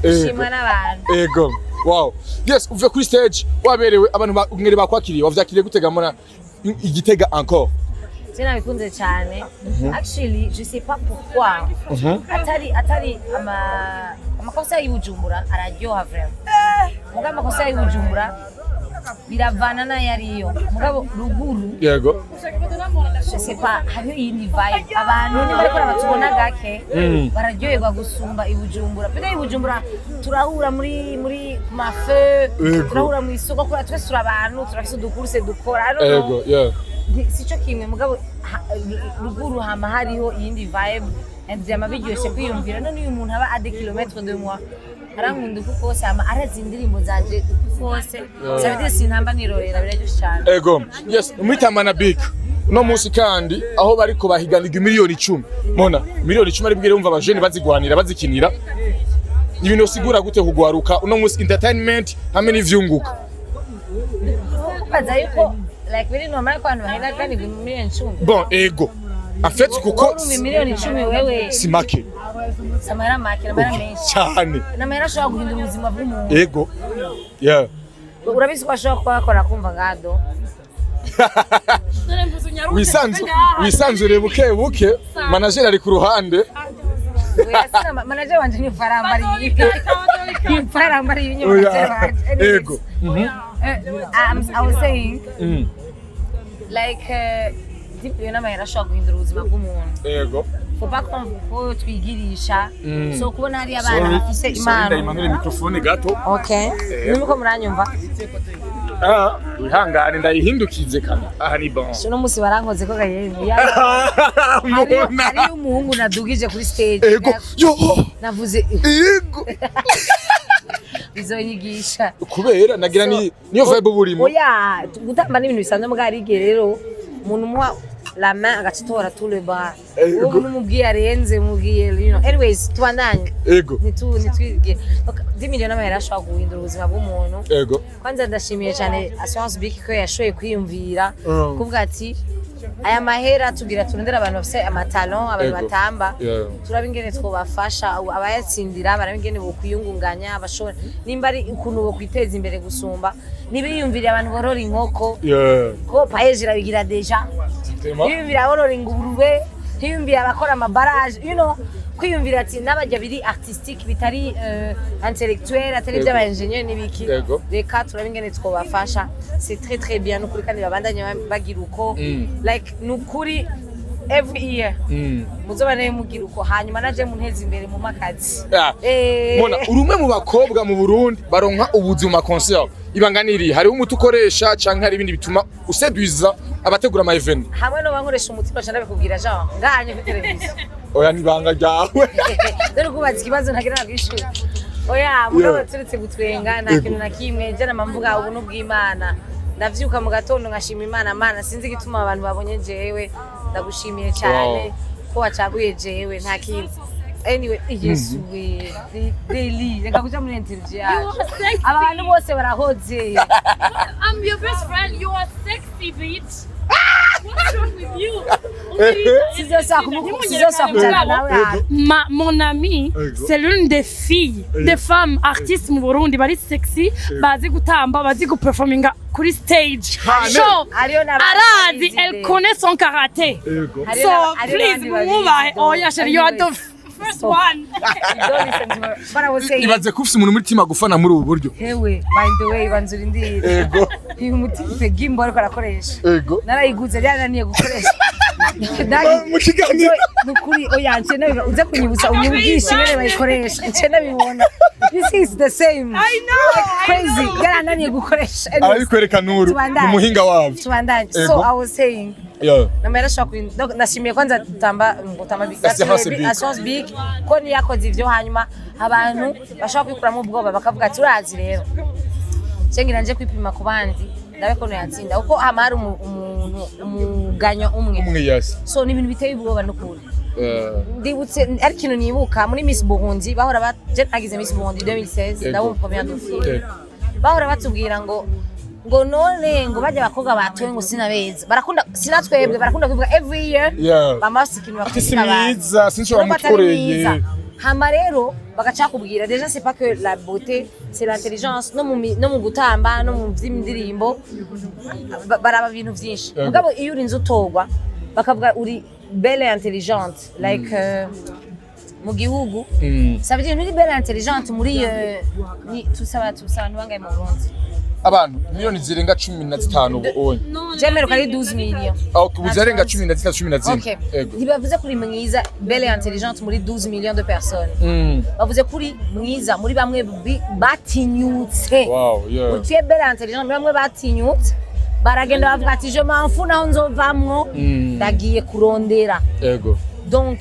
ushimwa n'abantu. Ego. Wow. Yes, uvuye kuri stage waberewe abantu mwere bakwakiriye wavyakiriye gutega mona Igitega encore. Sina bikunze cyane. Actually, je sais pas pourquoi. Atari amakosa y'Ubujumbura araryoha vraiment. Mugabo amakosa y'Ubujumbura biravana na yariyo. Mugabo ruguru. Yego. Je sais pas, hariyo yindi vibe. Abantu ni bariko batubona gake. Bararyoherwa gusumba ibujumbura. Pega ibujumbura turahura muri mafe, turahura mu isoko kwa twese turabantu, turafise udukurse dukora. Yego, yeah. Sico kimwe mugabo ruguru hama hariho yindi vibe. And vyama biryoshe kwiyumvira none uyu muntu aba ade kilometre de moi. Arankunda kuko sama arazi indirimbo zanje kose. Sabide sintamba nirorera biraryoshe cyane. Ego. Yes, umwitamana big. No musi kandi aho bariko bahiganirwa miliyoni 10. Mona, miliyoni 10 ari bwire umva abajene bazigwanira bazikinira. Ibintu sigura gute kugwaruka uno musi entertainment hamwe n'ivyunguka. ndakubaza yuko like biri normal ko abantu bahera kandi miliyoni 10. Bon, ego. En fait, kuko miliyoni 10 wewe. Si make. Samara make, namara menshi. Cyane. Namara ashobora guhindura ubuzima bw'umuntu. Ego. Yeah. Urabizi ko ashobora kubakora kumva ngado. Wisanzure buke manager ari ku ruhande. Manager wanje ni farambari. Ni farambari nyuma. Ego. I was saying like deep yo namara ashobora guhindura ubuzima bw'umuntu. Ego. Faut pas qu'on twigirisha. So kubona ari abana bafise imana. Imanure microphone gato. Okay. Nuko muranyumva? Wihangane ndayihindukize kana. Aha ni bon. Sino musi barankoze ko gayevi. Ari umuhungu nadugije kuri stage. Ego. Yo. Navuze ego. Bizonyigisha. Kubera nagira niyo vibe burimo. Oya, gutamba n'ibintu bisanzwe mugari rero umuntu muha la main agatora tout le bas. Ubu mubwiye arenze mubwiye you know. Anyways, tubandanye. Ego. Nitwige. 10 miliyoni amahera ashobora guhindura ubuzima bw'umuntu. Ego. Kwanza ndashimiye cyane Assurance Big ko yashoye kwiyumvira kuvuga ati aya mahera tugira turondera abantu bafite amatalent abantu batamba turabingene twobafasha abayatsindira barabingene bo kwiyungunganya abashobora nimba ari ukuntu bo kwiteza imbere gusumba nibiyumvira abantu borora inkoko ko paeje rabigira deja nibiyumvira borora ingurube nibiyumvira abakora amabaraje you know kwiyumvira ati n'abajya biri artistique bitari intellectuel atari by'aba engineer nibiki reka turabingene twobafasha c'est très très bien nukuri kandi babandanye bagira uko like nukuri every year muzobane mugira uko hanyuma naje munteza imbere mu makazi mona urumwe mu bakobwa mu Burundi baronka ubuzima concert ibanganiri hari umuti ukoresha canke hari ibindi bituma useduiza abategura ama event hamwe no bankoresha umuti bacha ndabikubwira Jean nganye ku televiziyo oya nibanga ryawe dore kubaza ikibazo ntagira nagishura oya mugabo turetse gutwenga nta kintu na kimwe je namamvuga ubuntu bw'Imana ndavyuka mu gatondo ngashima Imana mana sinzi gituma abantu babonye jewe ndagushimiye cyane ko wacaguye jewe nta kintu anyway Yesu we daily reka kuja muri interview abantu bose barahoze I'm your best friend, you are sexy bitch. Mon ami, c'est l'une des filles, des femmes artistes mu Burundi bari sexy, bazi gutamba, bazi guperforminga kuri stage. So, arazi, elle connaît son karaté. So, please, mubahe. Oh yeah, you are the first one. Ibaze kufise umuntu muri team agufana muri ubu buryo. Hewe, by the way, banzura indiri. Ego. Uyu muti gimbo ariko arakoresha. Ego. Narayiguze ryananiye gukoresha. Mu kiganiro. Nukuri oya nce nabiba uze kunyibutsa unyibwishe nyene bayikoresha. Nce nabibona. This is the same. I know. Crazy. Ryananiye gukoresha. Arabikwereka nuru. Mu muhinga wabo. Tubandanye. So I was saying namera shokwi nashimiye kwanza tamba Assurance Big ko ni yakoze ivyo hanyuma abantu bashaka kwikuramo ubwoba bakavuga ati urazi rero cengira nje kwipima ku bandi ndabe ko no yatsinda uko hamara umuntu umuganyo umwe so ni ibintu biteye ubwoba n'ukuri ndibutse ari kintu nibuka muri Miss Burundi bahora je nagize Miss Burundi 2016 ndawo premier dossier bahora batubwira ngo none ngo bajya bakobwa batoye ngo sinabeza barakunda sinatwebwe barakunda kuvuga every year bamasikini bakwiza sinshobora mukoreye hamba rero bagaca kubwira déjà c'est pas que la beauté c'est l'intelligence no mu gutamba no mu vy'indirimbo baraba ibintu vyinshi mugabo iyo uri nzutogwa bakavuga uri belle et intelligente like mu gihugu ça veut dire uri belle et intelligente muri ni tusaba ntubangaye mu Burundi abantu miliyoni zirenga 15 ubu Jemero kari 12 millions. Okay, buzarenga 10 Okay. Ntibavuze kuri mwiza belle et intelligente muri 12 millions de personnes. Bavuze kuri mwiza muri bamwe batinyutse. Wow, yeah. Utuye belle et intelligente bamwe batinyutse. Baragenda bavuga ati je m'en fous naho nzovamwo ndagiye kurondera. Ego. Donc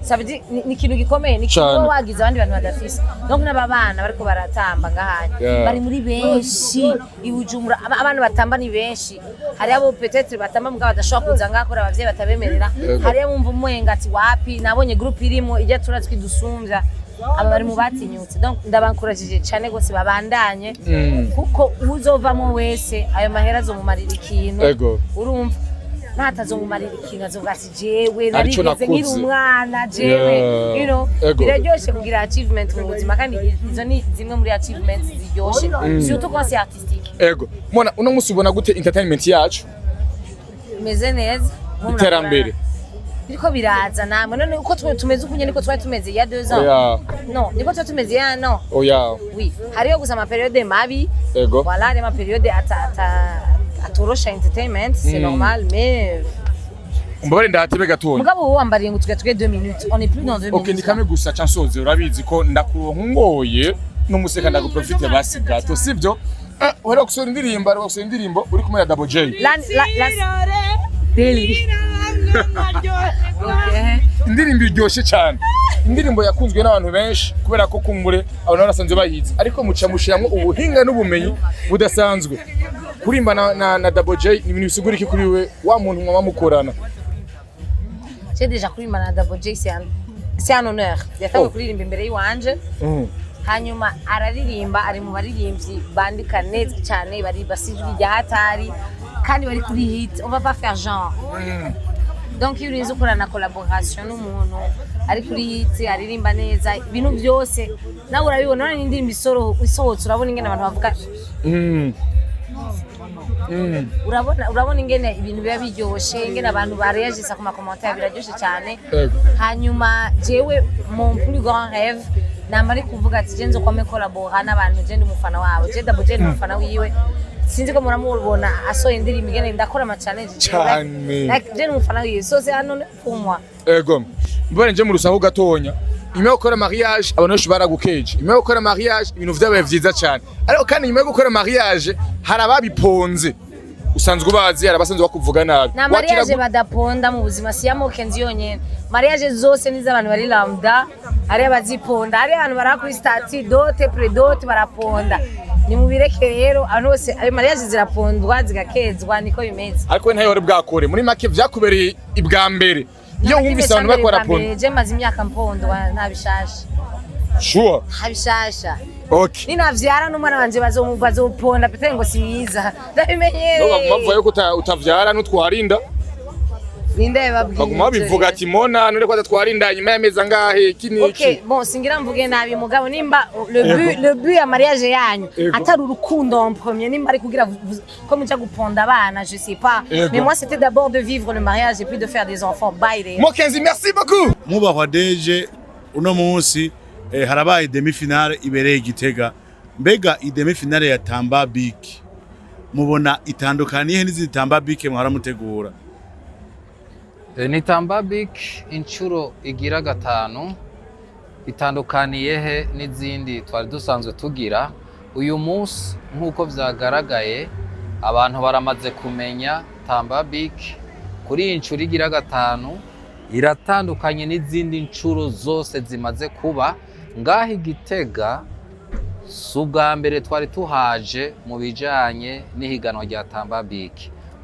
ça veut dire ni kintu gikomeye ni kintu wagize abandi bantu badafise donc n'ababana bariko baratamba ngahanye bari muri benshi ibujumbura abantu batamba ni benshi hari abo peut-être batamba mugabo badashobora kuza ngakora abavyeyi batabemerera hari abo mva umwenga ati wapi nabonye group irimo ijya turatwi dusumvya aba bari mu batinyutse donc ndabankurajije cyane gose babandanye kuko uzovamo wese ayo mahera azomumarira ikintu urumva ntatazomumarira ikintu azovuga ati jewe narigeze nkiri umwana jewe you know biraryoshe kugira achievement mu buzima kandi izo ni zimwe muri achievements ziryoshe surtout quand c'est artistique. Mona uno musi ubona gute entertainment yacu meze neza iterambere biriko biraza namwe none uko tumeze ukunye niko twari tumeze ya 2 ans non niko twari tumeze ya non oui hariyo gusa ama periode mabi voilà les ma periode atorosha entertainment c'est normal mais mbare ndahatebe gatonya mugabo wambariye ngo tuge 2 minutes on est plus dans 2 minutes. Okay nikame gusa chansoze urabizi ko ndakurongoye n'umuseka ndaguprofite basi gato sivyo wera kusora indirimbo uri kumwe na Double J Deli indirimbo iryoshe cyane indirimbo yakunzwe n'abantu benshi kubera ko kumbure abantu barasanzwe bayizi ariko mucamushiramwe ubuhinga n'ubumenyi budasanzwe kurimba na Double J ni ibintu bisigura iki kuri we wa muntu mwaba mukorana? J'ai déjà kurimba na Double J c'est un honneur yatangiye kuririmba imbere yiwanje hanyuma araririmba ari mu baririmbyi bandika neza cyane bari basijwi rya hatari kandi bari kuri hit on va pas faire genre donc iyo urizo ukora na collaboration n'umuntu ari kuri hit aririmba neza ibintu byose nawe urabibona none indirimbo isohotse urabona ingene abantu bavuga urabona ingene ibintu biba biryoshe ingene abantu bareagisa ku ma commentaire biraryoshe cyane hanyuma jewe mon plus grand rêve namari kuvuga ati je nzo kwame collabora n'abantu je ndi umufana wabo je Double J umufana wiwe sinzi ko muramubona asoye indirimbo igene ndakora ama challenge cyane like je umufana wiwe so c'est un honneur pour moi. Mbone nje mu rusaho gatonya nyuma yo gukora mariage abantu benshi baragukeje nyuma yo gukora mariage ibintu vyabaye vyiza cyane ariko kandi nyuma yo gukora mariage hari ababiponze usanzwe ubazi hari abasanzwe bakuvuga nabi na mariage badaponda mu buzima si yamoke nzi yonyene mariage zose niza abantu bari lambda hari abaziponda hari abantu barakuri stati dote predote baraponda ni mubireke rero abantu bose ayo mariage zirapondwa zigakezwa niko bimeze ariko ntayo wari bwakore muri make vyakubereye ibwa mbere iyo wumvise abantu bakora ponda je maze imyaka mpondwa ntabishasha sure ntabishasha okay ninavyara n'umwana wanje bazoponda pete ngo simwiza ndabimenyere no baguma yuko utavyara n'utwarinda ninde babwiye baguma bivuga ati mona none ko atatwarinda nyuma y'amezi angahe kiniki okay bon singira mvuge nabi mugabo nimba le but ya mariage yanyu atari urukundo en premier nimba ari kugira ko muja guponda abana je sais pas mais moi c'était d'abord de vivre le mariage et puis de faire des enfants bye Mokenzi merci beaucoup mubahwa deje uno munsi harabaye demi finale ibereye Igitega mbega idemi finale ya Tamba Big mubona itandukaniye n'izindi Tamba Big mwara mutegura? Ni Tamba Big inshuro igira 5 itandukaniye he n'izindi twari dusanzwe tugira uyu munsi nkuko vyagaragaye abantu baramaze kumenya Tamba Big kuri inshuro igira 5 iratandukanye n'izindi nshuro zose zimaze kuba ngaho Igitega subwa mbere twari tuhaje mu bijanye n'ihiganwa rya Tamba Big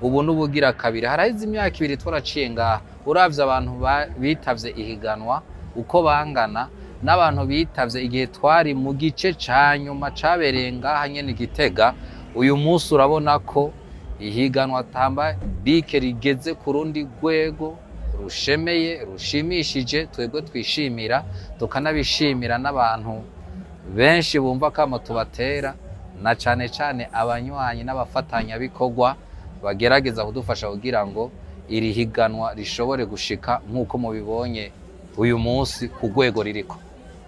ubu nubugira kabiri harahize imyaka 2 twaraciye ngaha uravye abantu bitavye ihiganwa uko bangana n'abantu bitavye igihe twari mu gice canyuma cabereye ngaha nyene Igitega uyu munsi urabona ko ihiganwa Tamba Big rigeze ku rundi rwego rushemeye rushimishije twebwe twishimira tukanabishimira n'abantu benshi bumva kama tubatera na cane cane abanywanyi n'abafatanya bikorwa bagerageza kudufasha kugira ngo iri higanwa rishobore gushika nkuko mubibonye uyu munsi ku rwego ririko.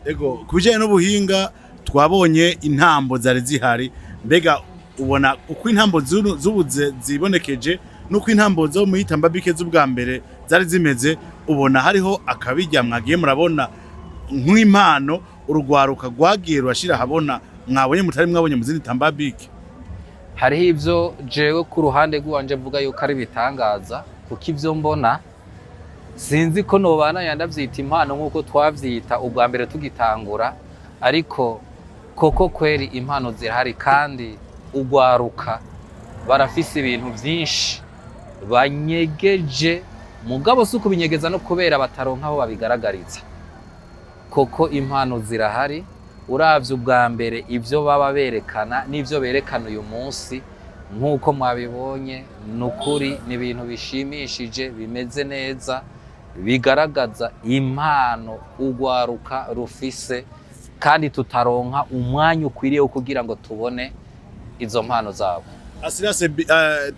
Ego kubijanye n'ubuhinga twabonye intambo zari zihari mbega ubona uko intambo zubuze zibonekeje nuko intambo zo mu Tamba Big z'ubwa mbere zari zimeze ubona hariho akabijya mwagiye murabona nk'impano urugwaruka rwagiye rwashira habona mwabonye mutari mwabonye mu zindi Tamba Big? Hariho ivyo jewe ku ruhande rwanje mvuga yuko ari bitangaza kuko ivyo mbona sinzi ko nobana yandavyita impano nkuko twavyita ubwa mbere tugitangura ariko koko kweri impano zirahari kandi ugwaruka barafise ibintu vyinshi banyegeje mugabo suko binyegeza no kubera bataronka aho babigaragariza koko impano zirahari uravye ubwa mbere ivyo baba berekana n'ivyo berekana uyu munsi nk'uko mwabibonye nukuri ni ibintu bishimishije bimeze neza bigaragaza impano ugwaruka rufise kandi tutaronka umwanya ukwiriye wo kugira ngo tubone izo mpano zabo. Asirase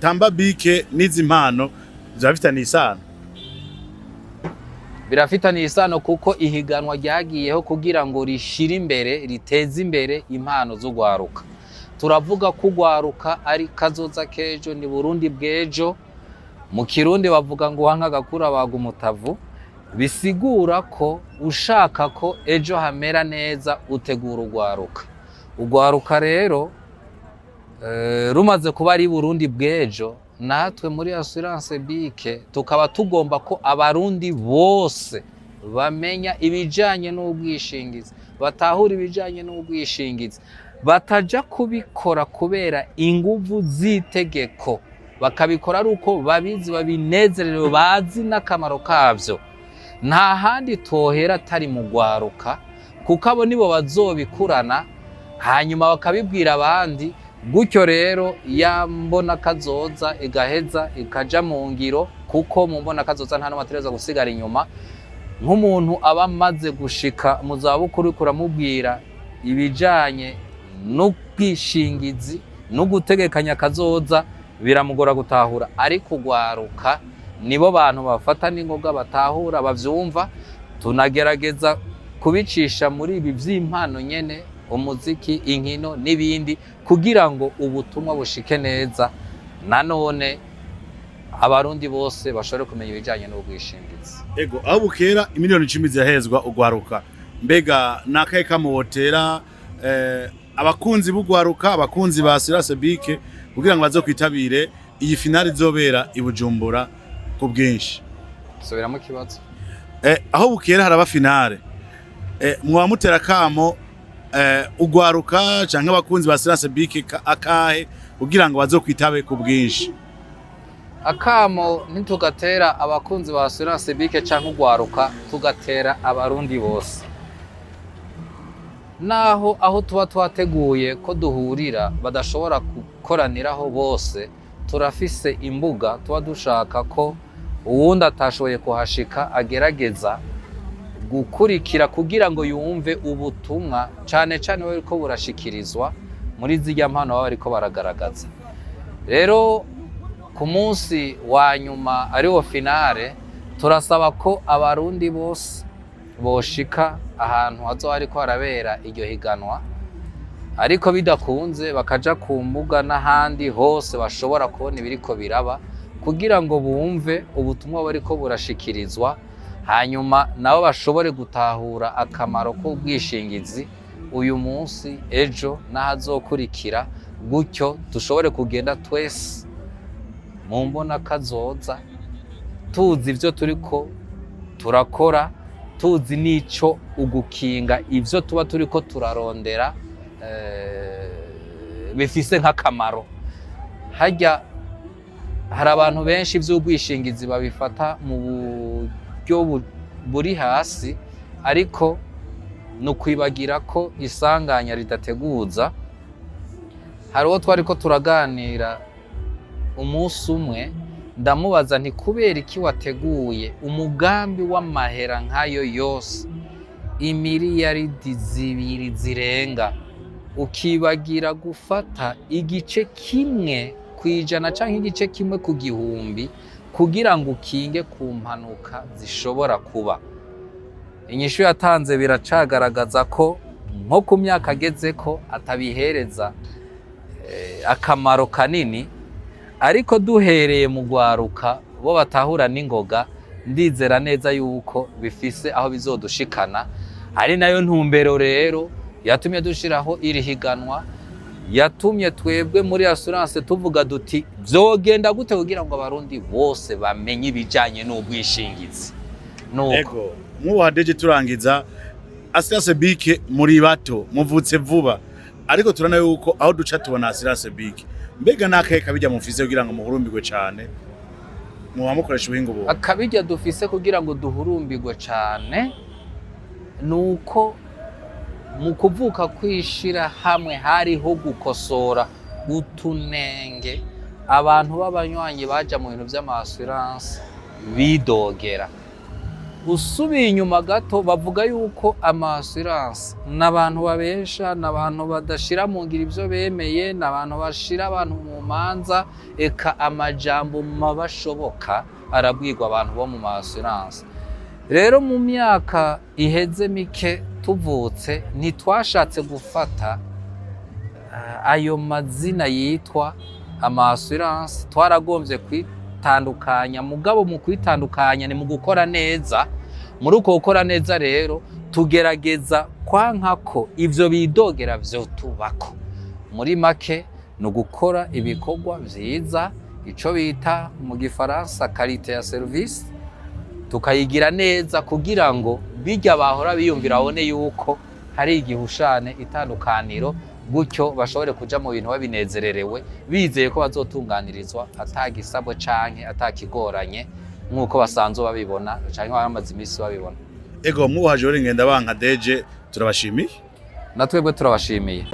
Tamba Bike n'izi mpano zirafitanye isano. Birafitanye isano kuko ihiganwa ryagiyeho kugira ngo rishire imbere riteze imbere impano z'ugwaruka. Turavuga ko ugwaruka ari kazoza kejo ni Burundi bwejo. Mu Kirundi bavuga ngo wanka gakura baga umutavu, bisigura ko ushaka ko ejo hamera neza utegura ugwaruka. Ugwaruka rero rumaze kuba ari Burundi bwejo, natwe muri Assurance Bike tukaba tugomba ko abarundi bose bamenya ibijanye n'ubwishingizi, batahura ibijanye n'ubwishingizi, bataja kubikora kubera inguvu z'itegeko, bakabikora ari uko babizi babinezerewe bazi n'akamaro kavyo. Nta handi tohera atari mu gwaruka kuko abo nibo bazobikurana hanyuma bakabibwira abandi. Gutyo rero ya mbona kazoza igaheza ikaja mu ngiro kuko mu mbona kazoza nta n'amatereza gusigara inyuma. Nk'umuntu aba amaze gushika mu zabukuru kuramubwira ibijanye n'ubwishingizi no gutegekanya kazoza biramugora gutahura, ariko ugwaruka nibo bantu bafata n'ingoga batahura bavyumva. Tunagerageza kubicisha muri ibi vy'impano nyene, umuziki, inkino n'ibindi kugira ngo ubutumwa bushike neza, nanone abarundi bose bashobore kumenya ibijanye n'ubwishingizi. Ego aho bukera imiliyoni 10 zirahezwa ugwaruka, mbega nakaye kamubotera abakunzi b'ugwaruka, abakunzi ba Assurance Bike kugira ngo bazokwitabire iyi finale izobera i Bujumbura ku bwinshi. Subiramo kibazo. Aho bukera haraba finale, mwamutera kamo ugwaruka canke abakunzi ba Assurance Bike akahe kugira ngo bazokwitabe ku bwinshi? Akamo ntitugatera abakunzi ba Assurance Bike canke ugwaruka, tugatera abarundi bose. Naho aho tuba twateguye ko duhurira badashobora gukoraniraho bose, turafise imbuga tuba dushaka ko uwundi atashoboye kuhashika agerageza gukurikira kugira ngo yumve ubutumwa cane cane bariko burashikirizwa muri zirya mpano baba bariko baragaragaza. Rero ku munsi wa nyuma ariwo finale turasaba ko abarundi bose boshika ahantu hazo hariko harabera iryo higanwa, ariko bidakunze bakaja ku mbuga n'ahandi hose bashobora kubona ibiriko biraba kugira ngo bumve ubutumwa bariko burashikirizwa, hanyuma nabo bashobore gutahura akamaro k'ubwishingizi uyu munsi, ejo n'ahazokurikira, gutyo dushobore kugenda twese mu mbona kazoza tuzi ivyo turiko turakora, tuzi n'ico ugukinga ivyo tuba turiko turarondera bifise nk'akamaro. Harya hari abantu benshi ivy'ubwishingizi babifata mu buryo buri hasi, ariko nukwibagira ko isanganya ridateguza. Hari uwo twariko turaganira umunsi umwe, ndamubaza nti kubera iki wateguye umugambi w'amahera nk'ayo yose, imiliyaridi 2 zirenga, ukibagira gufata igice kimwe kwijana canke igice kimwe ku gihumbi kugira ngo ukinge ku mpanuka zishobora kuba? Inyishu yatanze biracagaragaza ko nko ku myaka ageze ko atabihereza akamaro kanini, ariko duhereye mu gwaruka bo batahura n'ingoga, ndizera neza yuko bifise aho bizodushikana. Ari nayo ntumbero rero yatumye dushiraho iri higanwa, yatumye twebwe muri Assurance tuvuga duti vyogenda gute kugira ngo abarundi bose bamenye ibijanye n'ubwishingizi. Ego mubadeje turangiza Assurance Bike muri bato muvutse vuba, ariko turana yuko aho duca tubona Assurance Bike, mbega nakaye kabijya mufise kugira ngo muhurumbirwe cyane, muba mukoresha ubuhinga ubu? Akabijya dufise kugira ngo duhurumbirwe cyane nuko mu kuvuka kwishira hamwe hariho gukosora utunenge abantu b'abanywanyi baja mu bintu vy'ama-assurance bidogera. Usubiye inyuma gato bavuga yuko ama-assurance n'abantu babesha, n'abantu badashira mu ngira ivyo bemeye, n'abantu bashira abantu mu manza, eka amajambo mabashoboka arabwirwa abantu bo mu ma-assurance. Rero mu myaka iheze mike tuvutse ntitwashatse gufata ayo mazina yitwa ama-assurance, twaragombye kwitandukanya. Mugabo mu kwitandukanya ni mu gukora neza. Muri uko gukora neza rero tugerageza kwanka ko ivyo bidogera vyo tubako. Muri make ni ugukora ibikorwa vyiza, ico bita mu gifaransa qualité ya service, tukayigira neza kugira ngo bijya bahora biyumvira abone yuko hari igihushane itandukaniro, gutyo bashobore kuja mu bintu babinezererewe bizeye ko bazotunganirizwa atagisabwe canke atakigoranye nk'uko basanzwe babibona canke bamaze imisi babibona. Ego mwuhaje uri ngenda banka Deje, turabashimiye. Natwebwe turabashimiye.